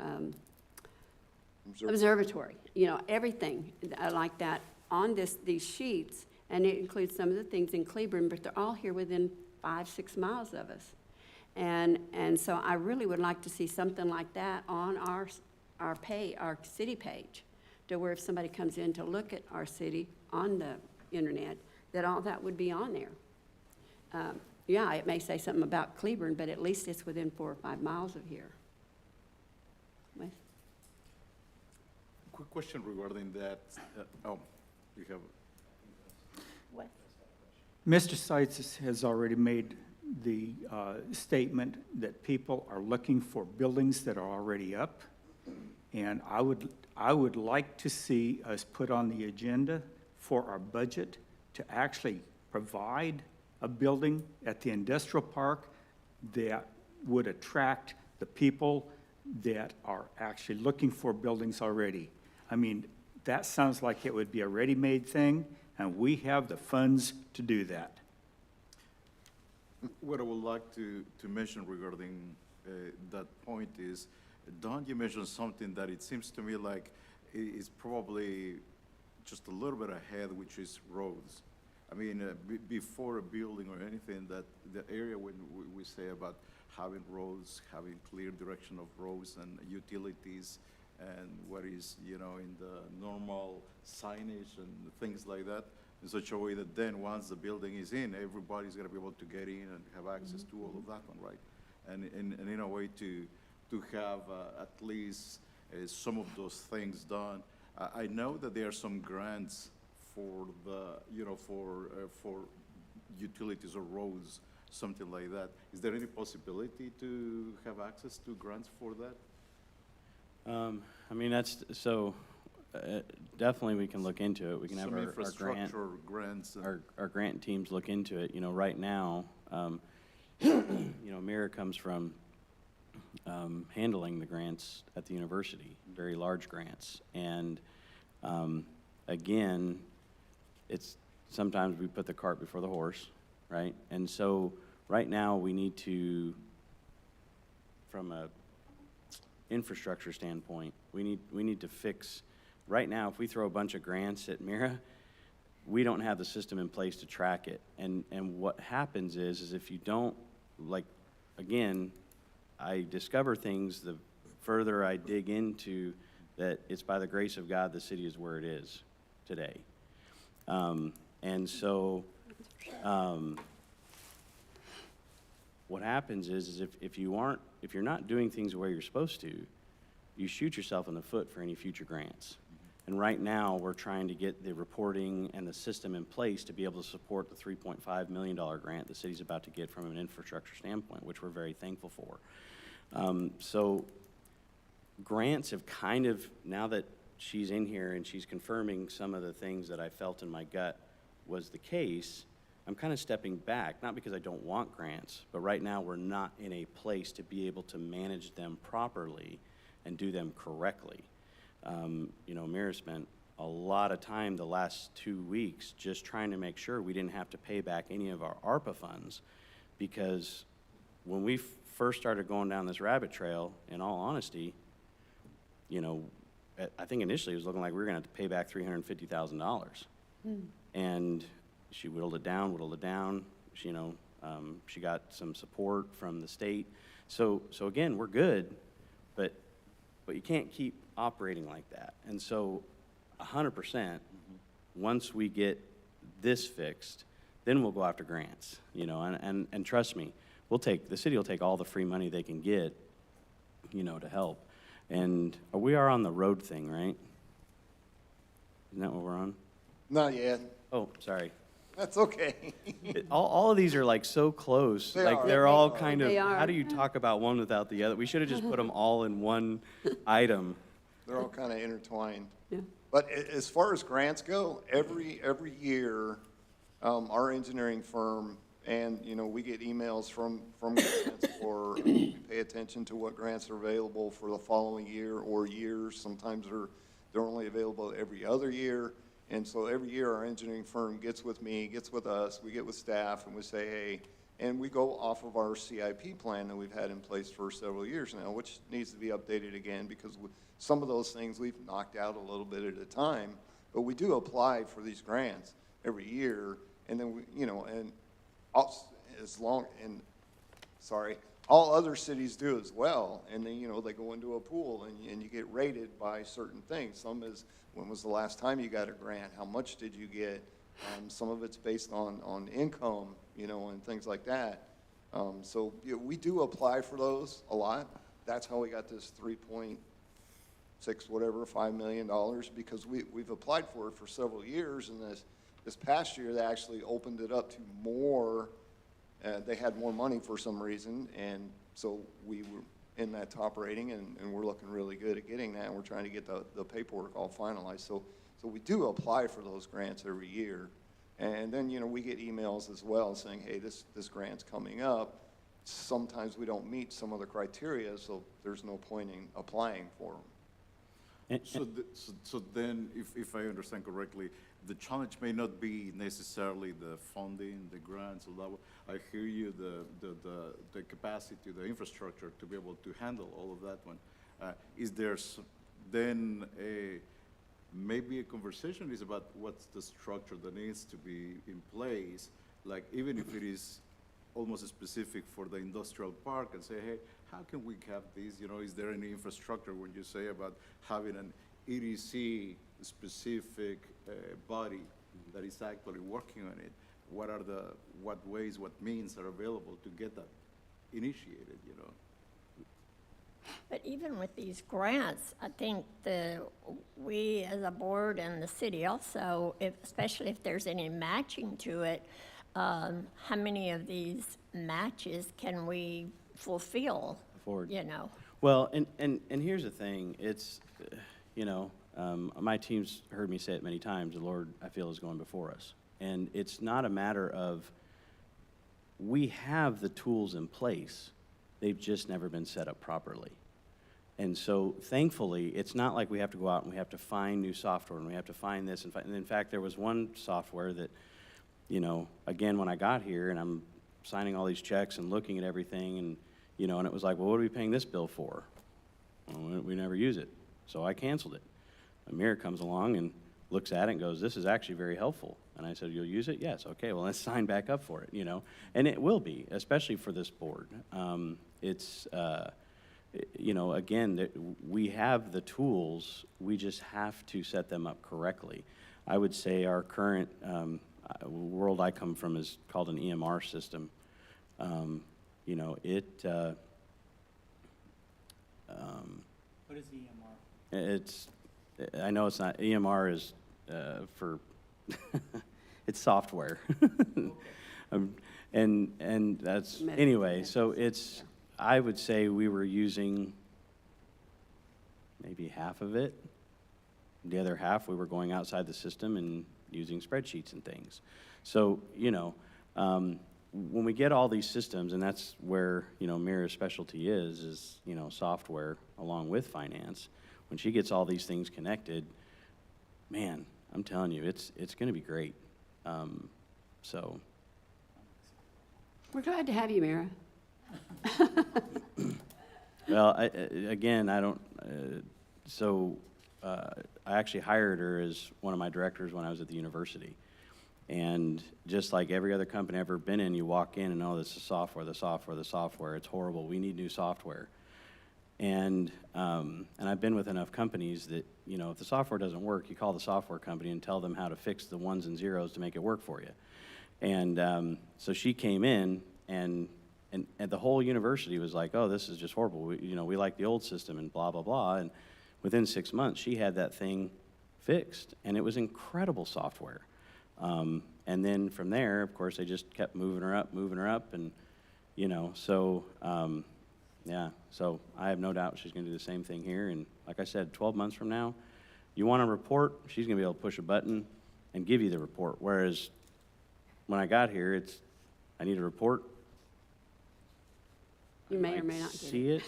observatory, you know, everything like that on these sheets, and it includes some of the things in Cleburne, but they're all here within 5-6 miles of us. And so I really would like to see something like that on our city page, to where if somebody comes in to look at our city on the internet, that all that would be on there. Yeah, it may say something about Cleburne, but at least it's within 4 or 5 miles of here. Wes? Quick question regarding that. You have. What? Mr. Seitz has already made the statement that people are looking for buildings that are already up. And I would like to see us put on the agenda for our budget to actually provide a building at the industrial park that would attract the people that are actually looking for buildings already. I mean, that sounds like it would be a ready-made thing, and we have the funds to do that. What I would like to mention regarding that point is, Don, you mentioned something that it seems to me like is probably just a little bit ahead, which is roads. I mean, before a building or anything, that the area when we say about having roads, having clear direction of roads and utilities, and what is, you know, in the normal signage and things like that, in such a way that then once the building is in, everybody's gonna be able to get in and have access to all of that one, right? And in a way to have at least some of those things done. I know that there are some grants for the, you know, for utilities or roads, something like that. Is there any possibility to have access to grants for that? I mean, definitely we can look into it. We can have Some our infrastructure grants and- our grant teams look into it. You know, right now, you know, Mira comes from handling the grants at the university, very large grants. And again, it's sometimes we put the cart before the horse, right? And so right now we need to, from a infrastructure standpoint, we need to fix. Right now, if we throw a bunch of grants at Mira, we don't have the system in place to track it. And what happens is if you don't, like, again, I discover things the further I dig into that it's by the grace of God the city is where it is today. And so what happens is if you're not doing things the way you're supposed to, you shoot yourself in the foot for any future grants. And right now, we're trying to get the reporting and the system in place to be able to support the $3.5 million grant the city's about to get from an infrastructure standpoint, which we're very thankful for. So grants have kind of, now that she's in here and she's confirming some of the things that I felt in my gut was the case, I'm kind of stepping back, not because I don't want grants, but right now we're not in a place to be able to manage them properly and do them correctly. You know, Mira spent a lot of time the last 2 weeks just trying to make sure we didn't have to pay back any of our ARPA funds, because when we first started going down this rabbit trail, in all honesty, you know, I think initially it was looking like we were gonna have to pay back $350,000. And she whittled it down, she, you know, she got some support from the state. So again, we're good, but you can't keep operating like that. And so 100%, once we get this fixed, then we'll go after grants, you know, and trust me, the city will take all the free money they can get, you know, to help. And we are on the road thing, right? Isn't that what we're on? Not yet. Oh, sorry. That's okay. All of these are like so close. They Like are. they're all They kind of, They are. how do you talk about one without the other? We should have just put them all in one item. They're all kind of intertwined. Yeah. But as far as grants go, every year, our engineering firm, and, you know, we get emails from grants or we pay attention to what grants are available for the following year or years. Sometimes they're only available every other year. And so every year our engineering firm gets with me, gets with us, we get with staff and we say, hey, and we go off of our CIP plan that we've had in place for several years now, which needs to be updated again because some of those things we've knocked out a little bit at a time, but we do apply for these grants every year. And then we, you know, and all other cities do as well. And then, you know, they go into a pool and you get rated by certain things. Some is, when was the last time you got a grant? How much did you get? Some of it's based on income, you know, and things like that. So you know, we do apply for those a lot. That's how we got this $5 million, because we've applied for it for several years. And this past year, they actually opened it up to more. They had more money for some reason, and so we were in that top rating, and we're looking really good at getting that, and we're trying to get the paperwork all finalized. So we do apply for those grants every year. And then, you know, we get emails as well saying, hey, this grant's coming up. Sometimes we don't meet some of the criteria, so there's no point in applying for them. So then, if I understand correctly, the challenge may not be necessarily the funding, the grants, I hear you, the capacity, the infrastructure to be able to handle all of that one. Is there then maybe a conversation is about what's the structure that needs to be in place, like even if it is almost specific for the industrial park, and say, hey, how can we have this, is there any infrastructure when you say about having an EDC specific body that is actually working on it? What ways, what means are available to get that initiated, But even with these grants, I think we as a board and the city also, especially if there's any matching to it, how many of these matches can we fulfill? Afford. You know? Well, and here's the thing, it's, my team's heard me say it many times, the Lord, I feel, is going before us. And it's not a matter of, we have the tools in place, they've just never been set up properly. And so thankfully, it's not like we have to go out and we have to find new software and we have to find this. And in fact, there was one software that, again, when I got here and I'm signing all these checks and looking at everything and, and it was like, well, what are we paying this bill for? Well, we never use it. So I canceled it. Amir comes along and looks at it and goes, this is actually very helpful. And I said, you'll use it? Yes. Okay, well, let's sign back up for it, And it will be, especially for this board. Again, we have the tools, we just have to set them up correctly. I would say our current world I come from is called an EMR system. What is EMR? I know it's not, EMR is for, it's software. And that's, anyway, so I would say we were using maybe half of it. The other half, we were going outside the system and using spreadsheets and things. So, when we get all these systems, and that's where, Mira's specialty is, software along with finance. When she gets all these things connected, man, I'm telling you, it's going to be great. So. We're glad to have you, Mira. Well, I actually hired her as one of my directors when I was at the university. And just like every other company I've ever been in, you walk in and, this is software, the software, it's horrible, we need new software. And I've been with enough companies that, if the software doesn't work, you call the software company and tell them how to fix the ones and zeros to make it work for you. And so she came in, and the whole university was like, oh, this is just horrible. We like the old system and blah, blah, blah. And within 6 months, she had that thing fixed, and it was incredible software. And then from there, of course, they just kept moving her up, and, so, yeah. So I have no doubt she's going to do the same thing here. And like I said, 12 months from now, you want a report, she's going to be able to push a button and give you the report. Whereas when I got here, I need a report. You may or may not get see it.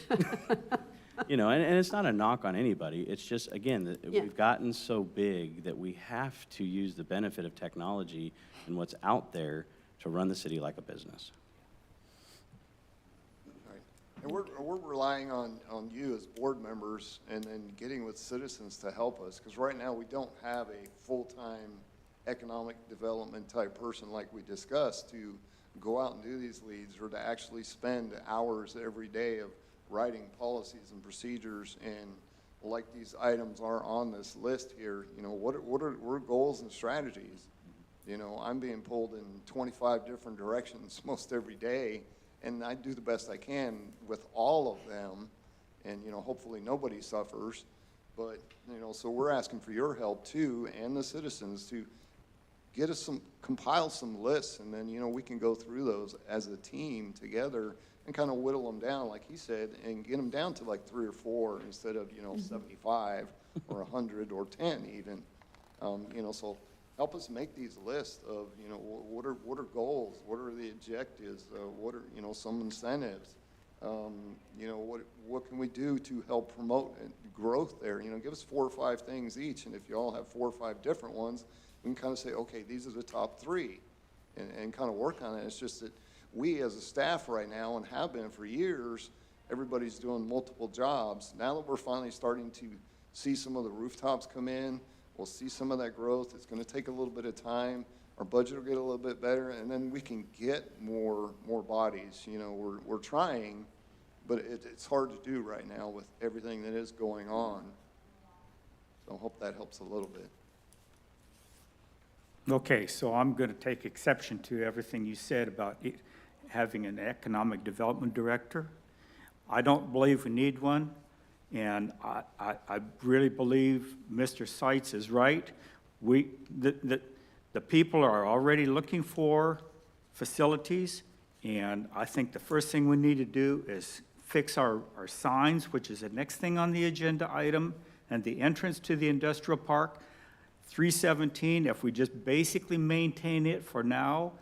And it's not a knock on anybody. It's just, again, we've gotten so big that we have to use the benefit of technology and what's out there to run the city like a business. Right. And we're relying on you as board members and getting with citizens to help us, because right now we don't have a full-time economic development type person like we discussed to go out and do these leads, or to actually spend hours every day of writing policies and procedures, and like these items are on this list here, what are goals and strategies? I'm being pulled in 25 different directions most every day, and I do the best I can with all of them, and hopefully nobody suffers, but so we're asking for your help too, and the citizens, to get us compile some lists, and then we can go through those as a team together and kind of whittle them down, like he said, and get them down to like 3 or 4 instead of 75 or 100 or 10 even. So help us make these lists of what are goals, what are the objectives, what are some incentives, what can we do to help promote growth there? Give us 4 or 5 things each, and if you all have 4 or 5 different ones, we can kind of say, okay, these are the top 3, and kind of work on it. It's just that we as a staff right now, and have been for years, everybody's doing multiple jobs. Now that we're finally starting to see some of the rooftops come in, We'll see some of that growth. It's gonna take a little bit of time. Our budget will get a little bit better, and then we can get more bodies. You know, we're trying, but it's hard to do right now with everything that is going on. So I hope that helps a little bit. Okay, so I'm going to take exception to everything you said about having an economic development director. I don't believe we need one, and I really believe Mr. Seitz is right. The people are already looking for facilities, and I think the first thing we need to do is fix our signs, which is the next thing on the agenda item, and the entrance to the industrial park. 317, if we just basically maintain it for now,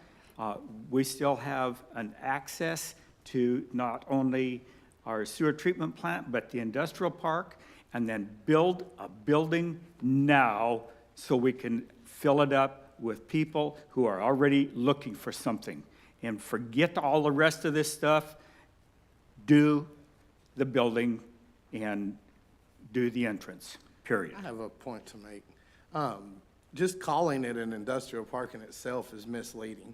we still have an access to not only our sewer treatment plant, but the industrial park, and then build a building now so we can fill it up with people who are already looking for something. And forget all the rest of this stuff. Do the building and do the entrance, period. I have a point to make. Just calling it an industrial park in itself is misleading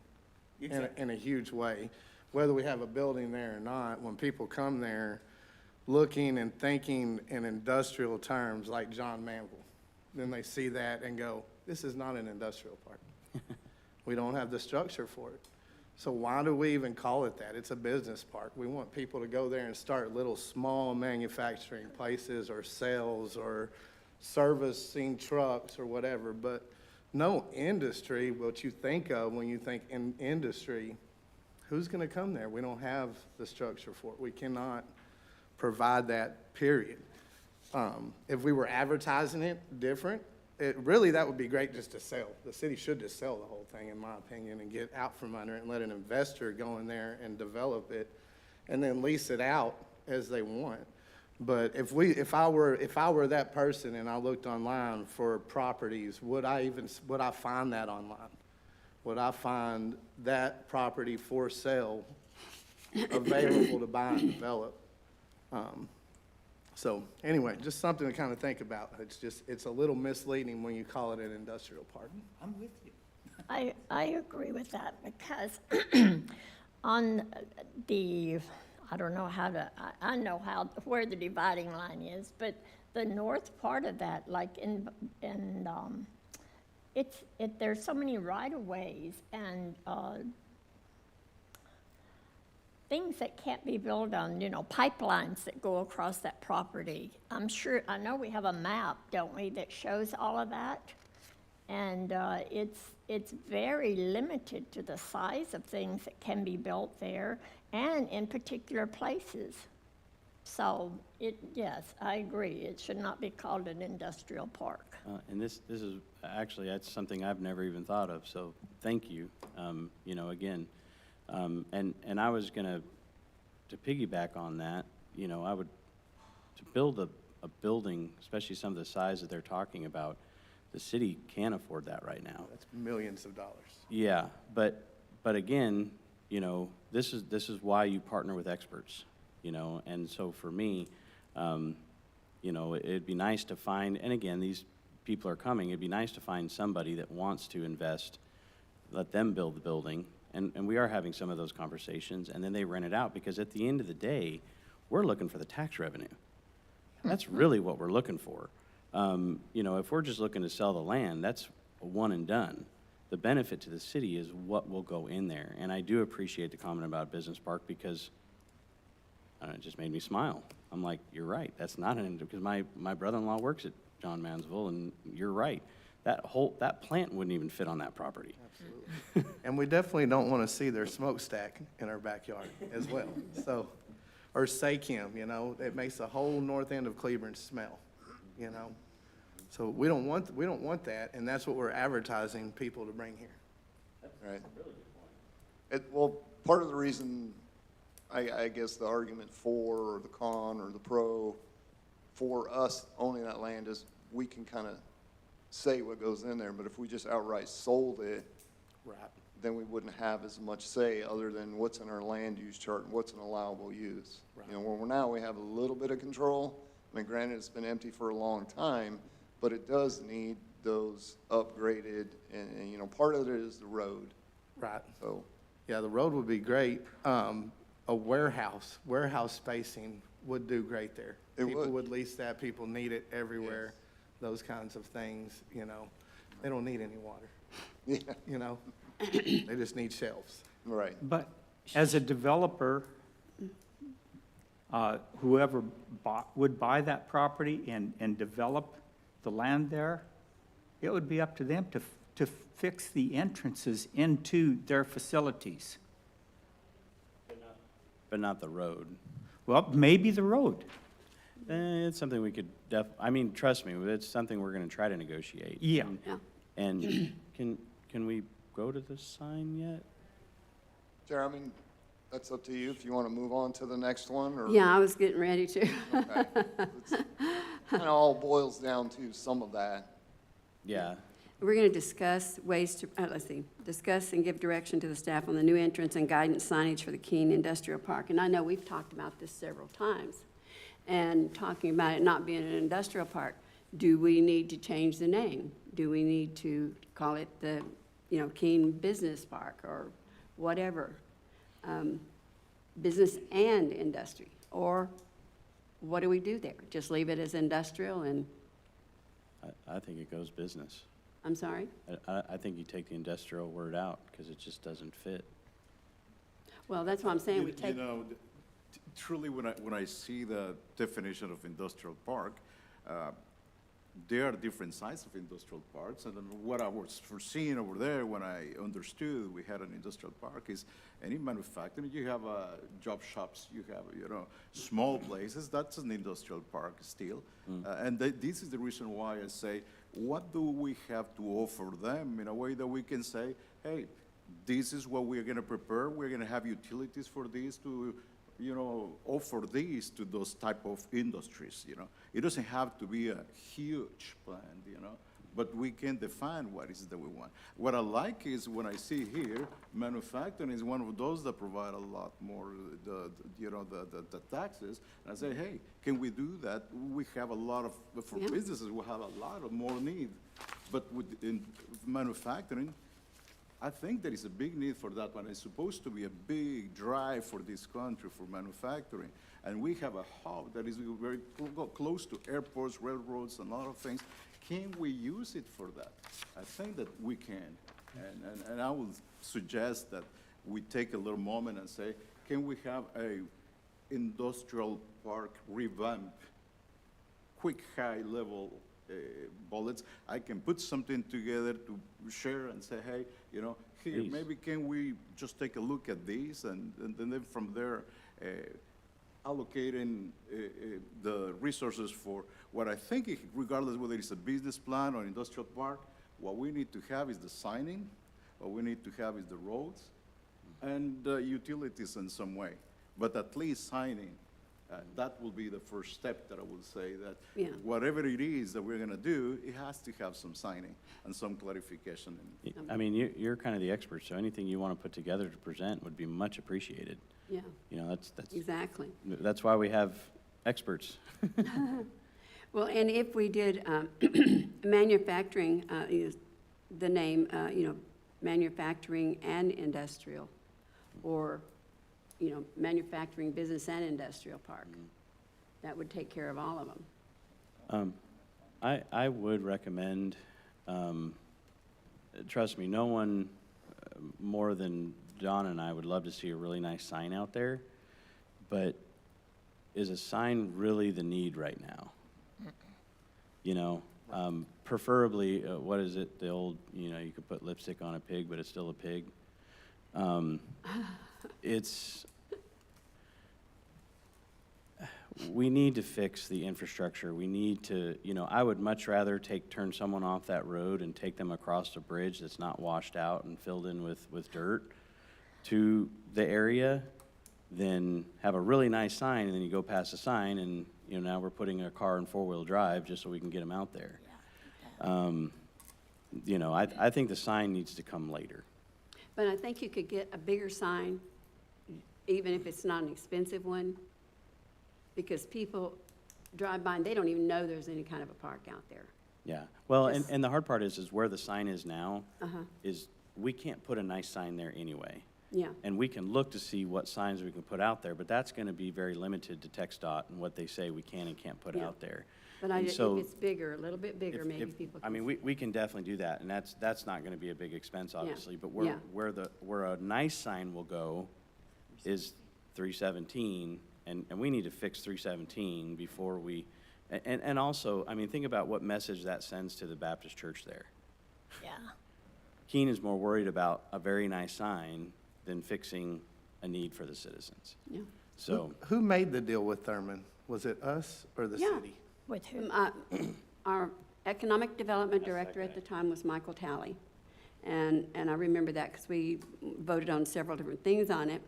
in a huge way. Whether we have a building there or not, when people come there looking and thinking in industrial terms like John Manville, then they see that and go, this is not an industrial park. We don't have the structure for it. So why do we even call it that? It's a business park. We want people to go there and start little small manufacturing places or sales or servicing trucks or whatever, but no industry, what you think of when you think in industry, who's going to come there? We don't have the structure for it. We cannot provide that, period. If we were advertising it different, that would be great just to sell. The city should just sell the whole thing, in my opinion, and get out from under it and let an investor go in there and develop it and then lease it out as they want. But if I were that person and I looked online for properties, would I find that online? Would I find that property for sale available to buy and develop? So anyway, just something to kind of think about. It's a little misleading when you call it an industrial park. I'm with you. I agree with that because on the, I don't know how to, I know where the dividing line is, but the north part of that, like there's so many right-of-ways and things that can't be built on, pipelines that go across that property. I know we have a map, don't we, that shows all of that? And it's very limited to the size of things that can be built there and in particular places. So yes, I agree. It should not be called an industrial park. And this is actually, that's something I've never even thought of, so thank you, again. And I was gonna, to piggyback on that, to build a building, especially some of the size that they're talking about, the city can't afford that right now. That's millions of dollars. Yeah, but again, this is why you partner with experts, and so for me, it'd be nice to find, and again, these people are coming, it'd be nice to find somebody that wants to invest, let them build the building, and we are having some of those conversations, and then they rent it out, because at the end of the day, we're looking for the tax revenue. That's really what we're looking for. If we're just looking to sell the land, that's a one and done. The benefit to the city is what will go in there. And I do appreciate the comment about business park because it just made me smile. I'm like, you're right. That's not because my brother-in-law works at John Mansville, and you're right. That plant wouldn't even fit on that property. Absolutely. And we definitely don't want to see their smokestack in our backyard as well. So, or Saychem, it makes the whole north end of Cleburne smell, So we don't want that, and that's what we're advertising people to bring here. Right. Well, part of the reason, I guess the argument for or the con or the pro for us owning that land is we can kind of say what goes in there, but if we just outright sold it, Right. then we wouldn't have as much say other than what's in our land use chart and what's an allowable use. Right. Where now we have a little bit of control. I mean, granted, it's been empty for a long time, but it does need those upgraded, and, you know, part of it is the road, Right. so. Yeah, the road would be great. A warehouse spacing would do great there. It People would. would lease that, people need it everywhere, Yes. those kinds of things, you know. They don't need any water, Yeah, you know? They just need shelves. right. But as a developer, whoever would buy that property and develop the land there, it would be up to them to fix the entrances into their facilities. But not the road. Well, maybe the road. It's something we could I mean, trust me, it's something we're gonna try to negotiate. Yeah. Yeah. And can we go to the sign yet? Jeremy, that's up to you if you want to move on to the next one, or. Yeah, I was getting ready to. Okay. Kind of all boils down to some of that. Yeah, We're going to discuss ways to, discuss and give direction to the staff on the new entrance and guidance signage for the Keene Industrial Park. And I know we've talked about this several times, and talking about it not being an industrial park. Do we need to change the name? Do we need to call it the, Keene Business Park or whatever? Business and industry, or what do we do there? Just leave it as industrial and, I think it goes business. I'm sorry? I think you take the industrial word out, because it just doesn't fit. Well, that's what I'm saying, we You take, know, truly, when I see the definition of industrial park, there are different sizes of industrial parks, and then what I was foreseeing over there when I understood we had an industrial park is any manufacturing, you have job shops, you have, small places, that's an industrial park still. And this is the reason why I say, what do we have to offer them in a way that we can say, hey, this is what we're gonna prepare, we're gonna have utilities for this to, offer these to those type of industries, It doesn't have to be a huge plan, but we can define what is that we want. What I like is when I see here, manufacturing is one of those that provide a lot more, the taxes. And I say, hey, can we do that? We have a lot of, for Yeah. businesses, we have a lot of more need. But in manufacturing, I think there is a big need for that one. It's supposed to be a big drive for this country for manufacturing. And we have a hub that is very close to airports, railroads, and a lot of things. Can we use it for that? I think that we can. And I would suggest that we take a little moment and say, can we have a industrial park revamp, quick, high-level bullets? I can put something together to share and say, hey, here, Please. maybe can we just take a look at these, and then from there, allocating the resources for what I think, regardless whether it's a business plan or industrial park, what we need to have is the signing, what we need to have is the roads, and utilities in some way. But at least signing, that will be the first step that I would say that Yeah. whatever it is that we're gonna do, it has to have some signing and some clarification. I mean, you're kind of the expert, so anything you want to put together to present would be much appreciated. yeah, exactly. That's why we have experts. Well, and if we did manufacturing, the name, manufacturing and industrial, or, manufacturing, business and industrial park, that would take care of all of them. I would recommend, trust me, no one more than Don and I would love to see a really nice sign out there, but is a sign really the need right now? Preferably, what is it, the old, you could put lipstick on a pig, but it's still a pig. We need to fix the infrastructure. We need to, I would much rather turn someone off that road and take them across a bridge that's not washed out and filled in with dirt to the area than have a really nice sign, and then you go past the sign and, now we're putting a car in four-wheel drive just so we can get them out there. I think the sign needs to come later. But I think you could get a bigger sign, even if it's not an expensive one, because people drive by and they don't even know there's any kind of a park out there. Yeah, well, Just- and the hard part is where the sign is now, Uh-huh. is we can't put a nice sign there anyway. Yeah, And we can look to see what signs we can put out there, but that's gonna be very limited to TxDOT and what they say we can and can't put Yeah. out there. but And if so it's bigger, a little bit bigger, maybe people I can. mean, we can definitely do that, and that's not gonna be a big expense, obviously, but Yeah. where a nice sign will go is 317, and we need to fix 317 before we, and also, I mean, think about what message that sends to the Baptist church there. Yeah. Keene is more worried about a very nice sign than fixing a need for the citizens. Yeah. So, Who made the deal with Thurman? Was it us or the Yeah. city? With who? Our economic development director at the time was Michael Talley. And I remember that because we voted on several different things on it.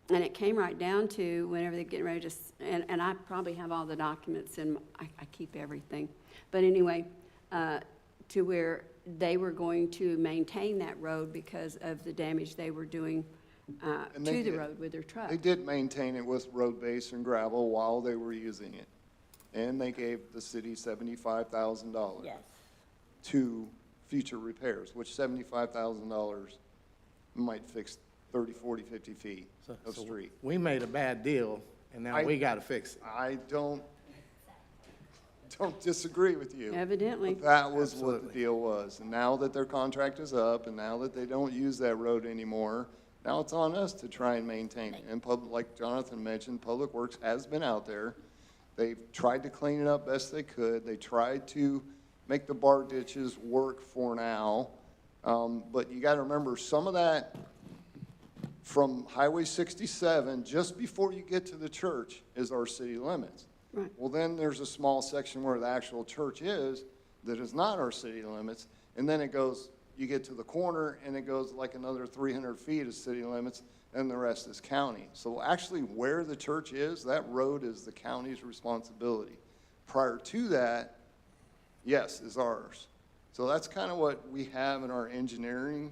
And it came right down to whenever they're getting ready to, and I probably have all the documents and I keep everything. But anyway, to where they were going to maintain that road because of the damage they were doing And they to the did. road with their truck. They did maintain it with road base and gravel while they were using it. And they gave the city $75,000 Yes. to future repairs, which $75,000 might fix 30, 40, 50 feet of street. We made a bad deal, and now I- we gotta fix it. I don't disagree with you. Evidently. But that was what the Absolutely. deal was. And now that their contract is up, and now that they don't use that road anymore, now it's on us to try and maintain it. And like Jonathan mentioned, Public Works has been out there. They've tried to clean it up best they could. They tried to make the bar ditches work for now. But you gotta remember, some of that from Highway 67, just before you get to the church, is our city limits. Right. Well, then there's a small section where the actual church is that is not our city limits. And then it goes, you get to the corner and it goes like another 300 feet of city limits and the rest is county. So actually where the church is, that road is the county's responsibility. Prior to that, yes, is ours. So that's kind of what we have in our engineering.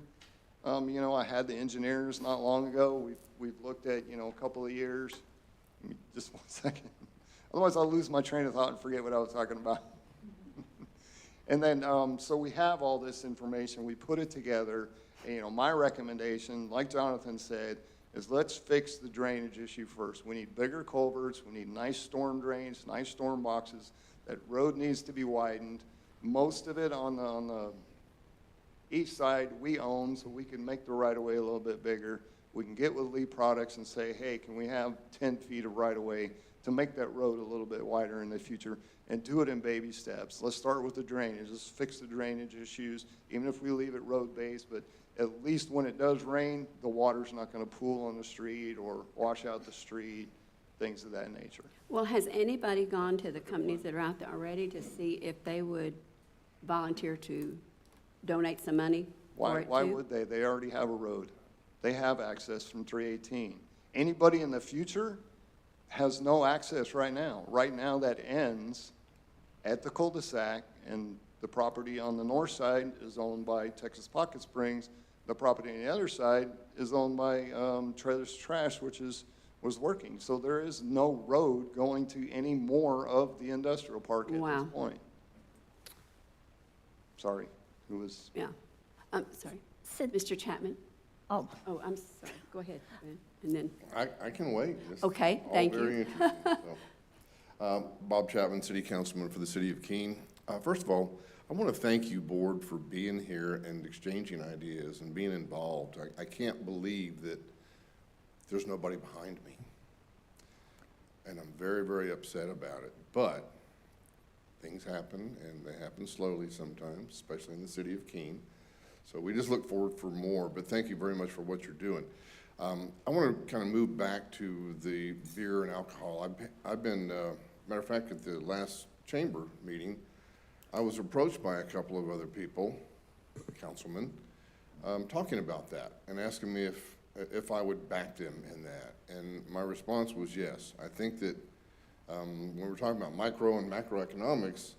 I had the engineers not long ago. We've looked at, a couple of years. Give me just 1 second. Otherwise I'll lose my train of thought and forget what I was talking about. And then, so we have all this information, we put it together, and, my recommendation, like Jonathan said, is let's fix the drainage issue first. We need bigger culverts, we need nice storm drains, nice storm boxes. That road needs to be widened. Most of it on the east side we own, so we can make the right-of-way a little bit bigger. We can get with Lee Products and say, hey, can we have 10 feet of right-of-way to make that road a little bit wider in the future, and do it in baby steps. Let's start with the drainage. Let's fix the drainage issues, even if we leave it road-based, but at least when it does rain, the water's not gonna pool on the street or wash out the street, things of that nature. Well, has anybody gone to the companies that are out there already to see if they would volunteer to donate some money for it Why too? would they? They already have a road. They have access from 318. Anybody in the future has no access right now. Right now, that ends at the cul-de-sac, and the property on the north side is owned by Texas Pocket Springs. The property on the other side is owned by Trailers to Trash, which was working. So there is no road going to any more of the industrial park at Wow. this point. Sorry, who was? Yeah. Sorry. Sid- Mr. Chapman? Oh, Oh, I'm sorry. Go ahead. Ben. And then, I can wait. This is Okay, all thank you. very interesting. Bob Chapman, City Councilman for the City of Keene. First of all, I want to thank you, Board, for being here and exchanging ideas and being involved. I can't believe that there's nobody behind me. And I'm very, very upset about it. But things happen, and they happen slowly sometimes, especially in the City of Keene. So we just look forward for more, but thank you very much for what you're doing. I want to kind of move back to the beer and alcohol. I've been, matter of fact, at the last chamber meeting, I was approached by a couple of other people, councilmen, talking about that and asking me if I would back them in that. And my response was yes. I think that when we're talking about micro and macroeconomics,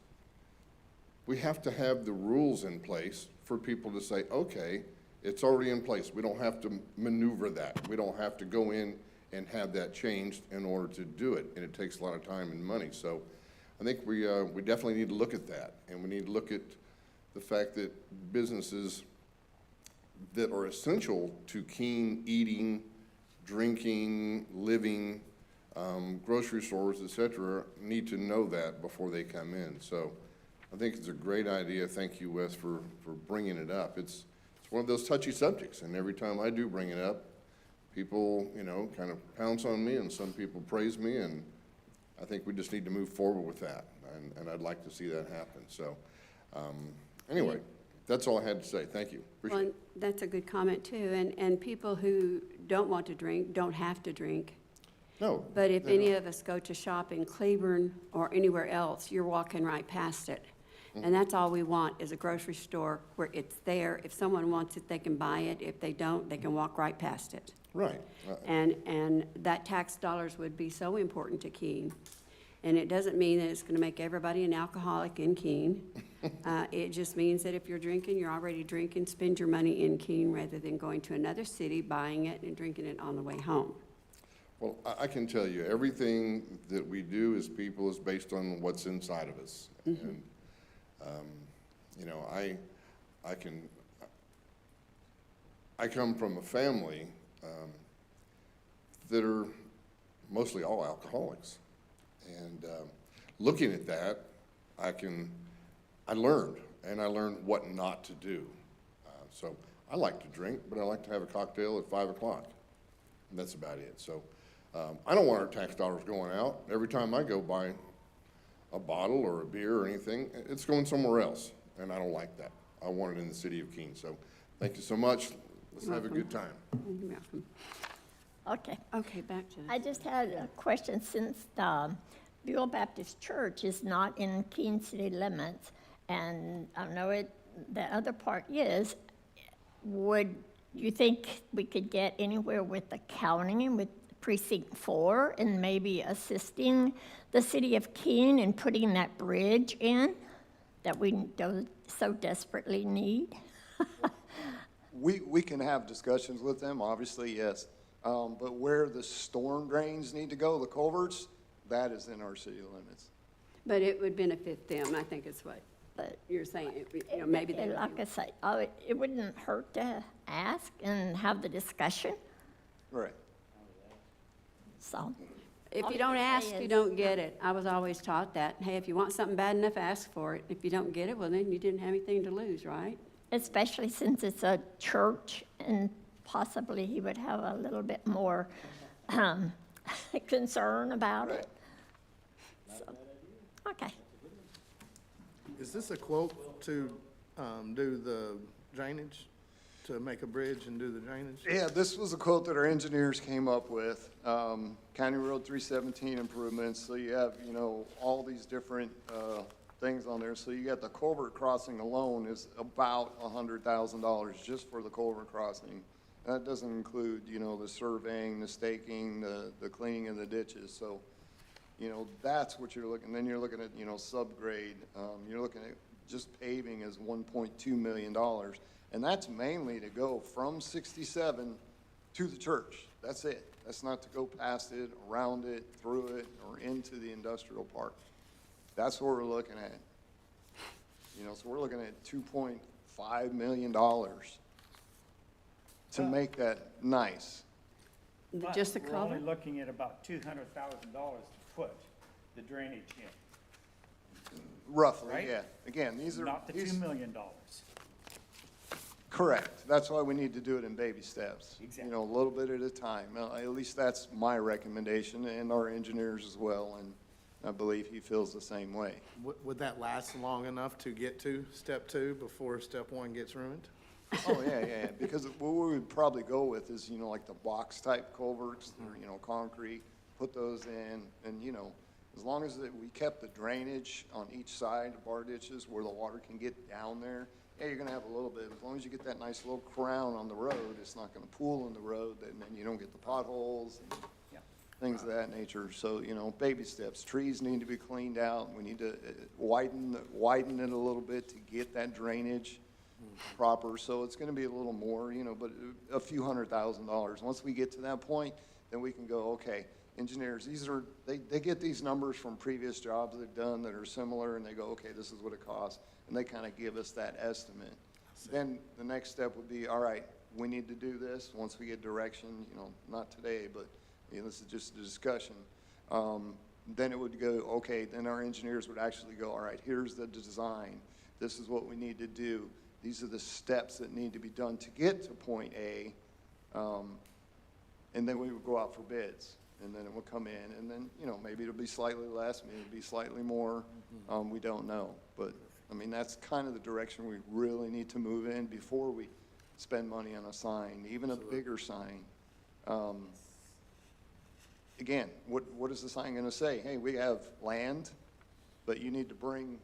we have to have the rules in place for people to say, okay, it's already in place. We don't have to maneuver that. We don't have to go in and have that changed in order to do it. And it takes a lot of time and money. So I think we definitely need to look at that, and we need to look at the fact that businesses that are essential to Keene eating, drinking, living, grocery stores, et cetera, need to know that before they come in. So I think it's a great idea. Thank you, Wes, for bringing it up. It's one of those touchy subjects, and every time I do bring it up, people, kind of pounce on me, and some people praise me, and I think we just need to move forward with that, and I'd like to see that happen. So anyway, that's all I had to say. Thank you. Well, Appreciate it. and that's a good comment too, and people who don't want to drink don't have to drink. No. But if they're any not. of us go to shop in Cleburne or anywhere else, you're walking right past it. And that's all we want, is a grocery store where it's there. If someone wants it, they can buy it. If they don't, they can walk right past it. Right. And that tax dollars would be so important to Keene. And it doesn't mean that it's gonna make everybody an alcoholic in Keene. It just means that if you're drinking, you're already drinking, spend your money in Keene rather than going to another city, buying it and drinking it on the way home. Well, I can tell you, everything that we do as people is based on what's inside of us. And, I come from a family that are mostly all alcoholics. And looking at that, I learned what not to do. So I like to drink, but I like to have a cocktail at 5 o'clock. And that's about it. So I don't want our tax dollars going out. Every time I go buy a bottle or a beer or anything, it's going somewhere else. And I don't like that. I want it in the city of Keene. So thank you so much. Let's have a good time. You're welcome. Okay. Okay, back to I just had a question, since the Buell Baptist Church is not in Keene city limits, and I know the other part is, would you think we could get anywhere with the county and with precinct 4 and maybe assisting the city of Keene in putting that bridge in that we so desperately need? We can have discussions with them, obviously, yes. But where the storm drains need to go, the culverts, that is in our city limits. But it would benefit them, I think is what you're saying. Maybe they. And like I say, it wouldn't hurt to ask and have the discussion, Right. so. If All you I don't can ask, say you is- don't get it. I was always taught that. Hey, if you want something bad enough, ask for it. If you don't get it, well, then you didn't have anything to lose, right? Especially since it's a church, and possibly he would have a little bit more concern about it. So, okay. Is this a quote to do the drainage, to make a bridge and do the drainage? Yeah, this was a quote that our engineers came up with. County Road 317 improvements, so you have, all these different things on there. So you got the culvert crossing alone is about $100,000 just for the culvert crossing. That doesn't include, the surveying, the staking, the cleaning of the ditches. So, that's what you're looking. Then you're looking at, subgrade. You're looking at just paving is $1.2 million. And that's mainly to go from 67 to the church. That's it. That's not to go past it, around it, through it, or into the industrial park. That's what we're looking at. So we're looking at $2.5 million to make that nice. Just the We're only culvert? looking at about $200,000 to put the drainage in, Roughly, Right? yeah. Again, these are. not the these- $2 million. Correct. That's why we need to do it in baby steps. Exactly. A little bit at a time. At least that's my recommendation, and our engineers as well, and I believe he feels the same way. Would that last long enough to get to step 2 before step 1 gets ruined? Oh, yeah, because what we would probably go with is, like the box-type culverts, or, concrete, put those in, and, as long as we kept the drainage on each side of our ditches where the water can get down there, yeah, you're gonna have a little bit, as long as you get that nice little crown on the road, it's not gonna pool in the road, and then you don't get the potholes and Yeah. things of that nature. So, baby steps. Trees need to be cleaned out. We need to widen it a little bit to get that drainage proper. So it's gonna be a little more, but a few $100,000. Once we get to that point, then we can go, okay, engineers, they get these numbers from previous jobs they've done that are similar, and they go, okay, this is what it costs, and they kind of give us that estimate. Then the next step would be, all right, we need to do this, once we get direction, not today, but, this is just a discussion. Then it would go, okay, then our engineers would actually go, all right, here's the design, this is what we need to do, these are the steps that need to be done to get to point A, and then we would go out for bids, and then it would come in, and then, maybe it'll be slightly less, maybe it'll be slightly more, we don't know, but, that's kind of the direction we really need to move in before we spend money on a sign, even a bigger sign. Again, what is the sign gonna say? Hey, we have land, but you need to bring,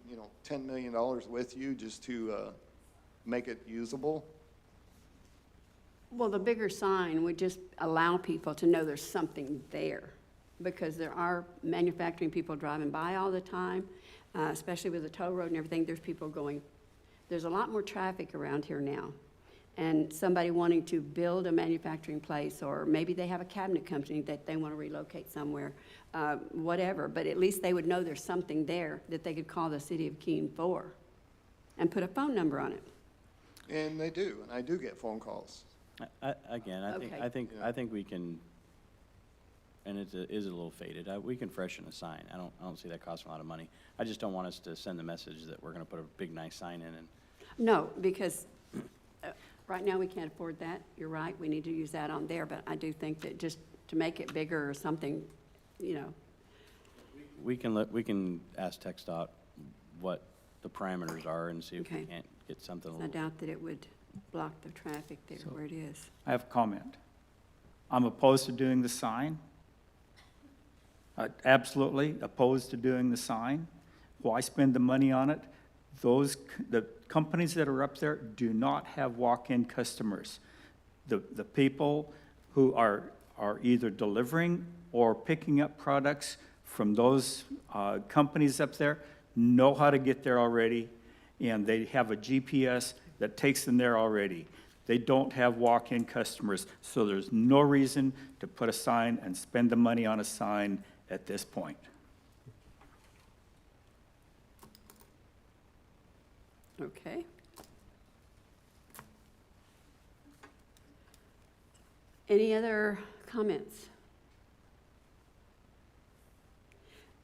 $10 million with you just to, make it usable? Well, the bigger sign would just allow people to know there's something there, because there are manufacturing people driving by all the time, especially with the toll road and everything. There's a lot more traffic around here now. And somebody wanting to build a manufacturing place, or maybe they have a cabinet company that they want to relocate somewhere, whatever, but at least they would know there's something there that they could call the city of Keene for and put a phone number on it. And they do, and I do get phone calls. Again, Okay. I think we can, and it is a little faded, we can freshen a sign. I don't see that costing a lot of money. I just don't want us to send the message that we're gonna put a big, nice sign in and. No, because right now we can't afford that. You're right, we need to use that on there, but I do think that just to make it bigger or something, We can ask TxDOT what the parameters are and see if we Okay. can't get something a I little. doubt that it would block the traffic there where it is. I have a comment. I'm opposed to doing the sign. Absolutely opposed to doing the sign. Why spend the money on it? The companies that are up there do not have walk-in customers. The people who are either delivering or picking up products from those companies up there know how to get there already, and they have a GPS that takes them there already. They don't have walk-in customers, so there's no reason to put a sign and spend the money on a sign at this point. Okay. Any other comments?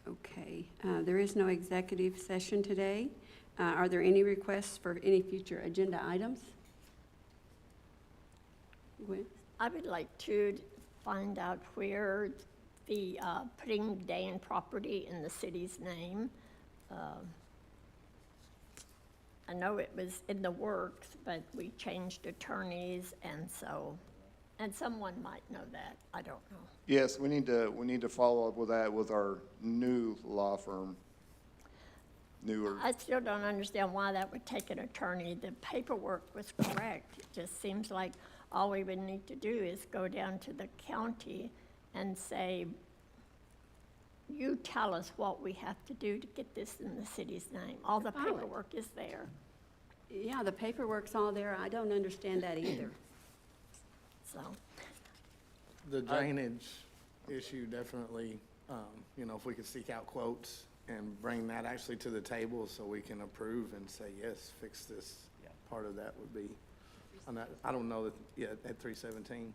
Okay, there is no executive session today. Are there any requests for any future agenda items? Gwen? I would like to find out where the putting Dan property in the city's name. I know it was in the works, but we changed attorneys, and someone might know that. I don't know. Yes, we need to follow up with that with our new law firm. Newer. I still don't understand why that would take an attorney. The paperwork was correct. It just seems like all we would need to do is go down to the county and say, you tell us what we have to do to get this in the city's name. All the File it. paperwork is there. Yeah, the paperwork's all there. I don't understand that either. So, The drainage issue definitely, if we could seek out quotes and bring that actually to the table so we can approve and say, yes, fix this. Part of that would be, I don't know that, at 317.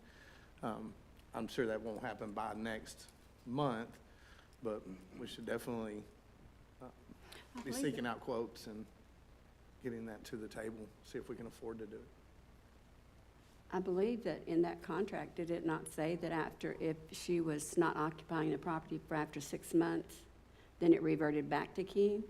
I'm sure that won't happen by next month, but we should definitely I be believe seeking out quotes and getting that to the table, see if we can afford to do it. I believe that in that contract, did it not say that if she was not occupying the property for after 6 months, then it reverted back to Keene?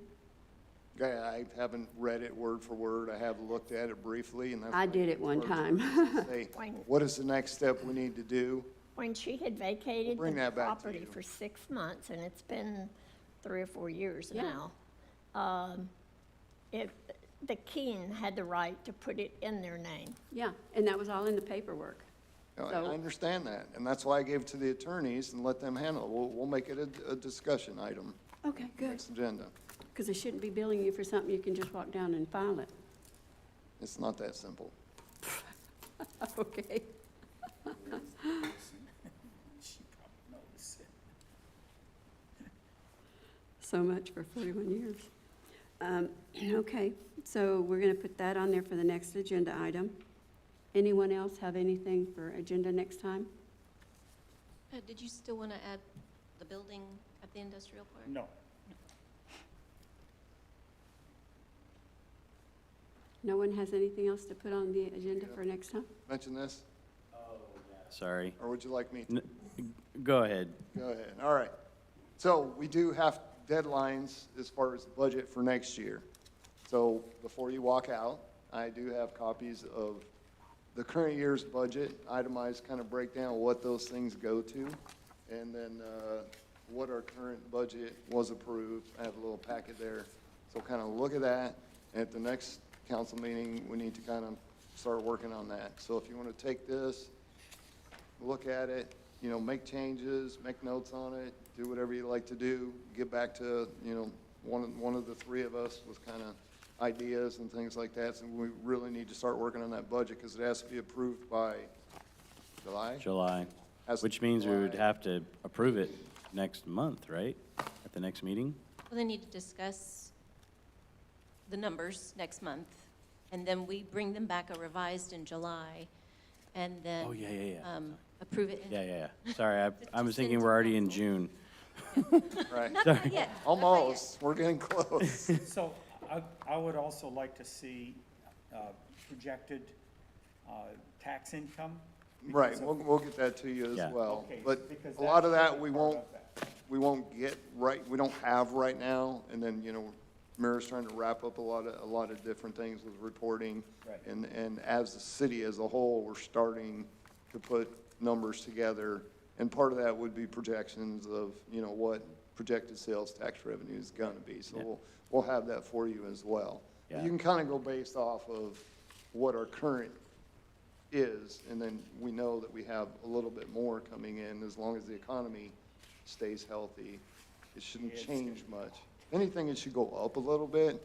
Okay, I haven't read it word for word. I have looked at it briefly, and that's. I why did it one it's time. hard to say, When- what is the next step we need to do? when she had vacated Bring the that back to property you. for 6 months, and it's been 3 or 4 years Yeah. now, the Keene had the right to put it in their name. Yeah, and that was all in the paperwork. I So- understand that, and that's why I gave it to the attorneys and let them handle it. We'll make it a discussion item, Okay, good. next agenda. Because they shouldn't be billing you for something you can just walk down and file it. It's not that simple. Okay. so much for 41 years. Okay, so we're going to put that on there for the next agenda item. Anyone else have anything for agenda next time? Did you still want to add the building at the industrial park? No. No one has anything else to put on the agenda for next time? Mention this, Sorry. or would you like me to? Go ahead. Go ahead. All right. So we do have deadlines as far as the budget for next year. So before you walk out, I do have copies of the current year's budget, itemized kind of breakdown what those things go to, and then what our current budget was approved. I have a little packet there. So kind of look at that. And at the next council meeting, we need to kind of start working on that. So if you want to take this, look at it, you know, make changes, make notes on it, do whatever you like to do, get back to, you know, one of the three of us with kind of ideas and things like that. So we really need to start working on that budget because it has to be approved by July. July, Has to which be means we would July. have to approve it next month, right? At the next meeting? Well, they need to discuss the numbers next month, and then we bring them back a revised in July, and then Oh, yeah. approve it. Yeah. Sorry, I was Send thinking to we're already in council. June. Right. Not yet. Almost. We're getting close. So I would also like to see projected tax income. Right, because of- we'll get that to you as Yeah. well. Okay, But because a lot that's of that really we part won't, of that. we won't get right, we don't have right now. And then, you know, Mayor's trying to wrap up a lot of different things with reporting. Right. And as the city as a whole, we're starting to put numbers together. And part of that would be projections of, you know, what projected sales tax revenue is gonna be. So Yeah. we'll have that for you as well. But Yeah. you can kind of go based off of what our current is, and then we know that we have a little bit more coming in as long as the economy stays healthy. It shouldn't change much. Anything, it should go up a little bit.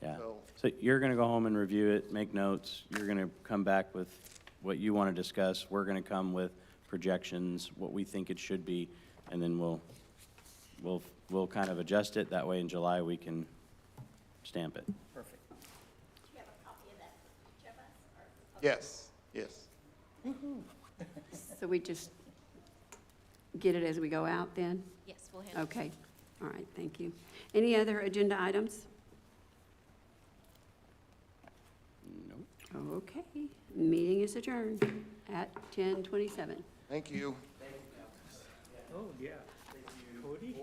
Yeah. So- So you're gonna go home and review it, make notes. You're gonna come back with what you want to discuss. We're gonna come with projections, what we think it should be, and then we'll kind of adjust it. That way in July, we can stamp it. Perfect. Yes, yes. So we just get it as we go out then? Yes, we'll handle it. Okay, all right, thank you. Any other agenda items? Nope. Okay, meeting is adjourned at 10:27. Thank you. Oh, yeah. Cody?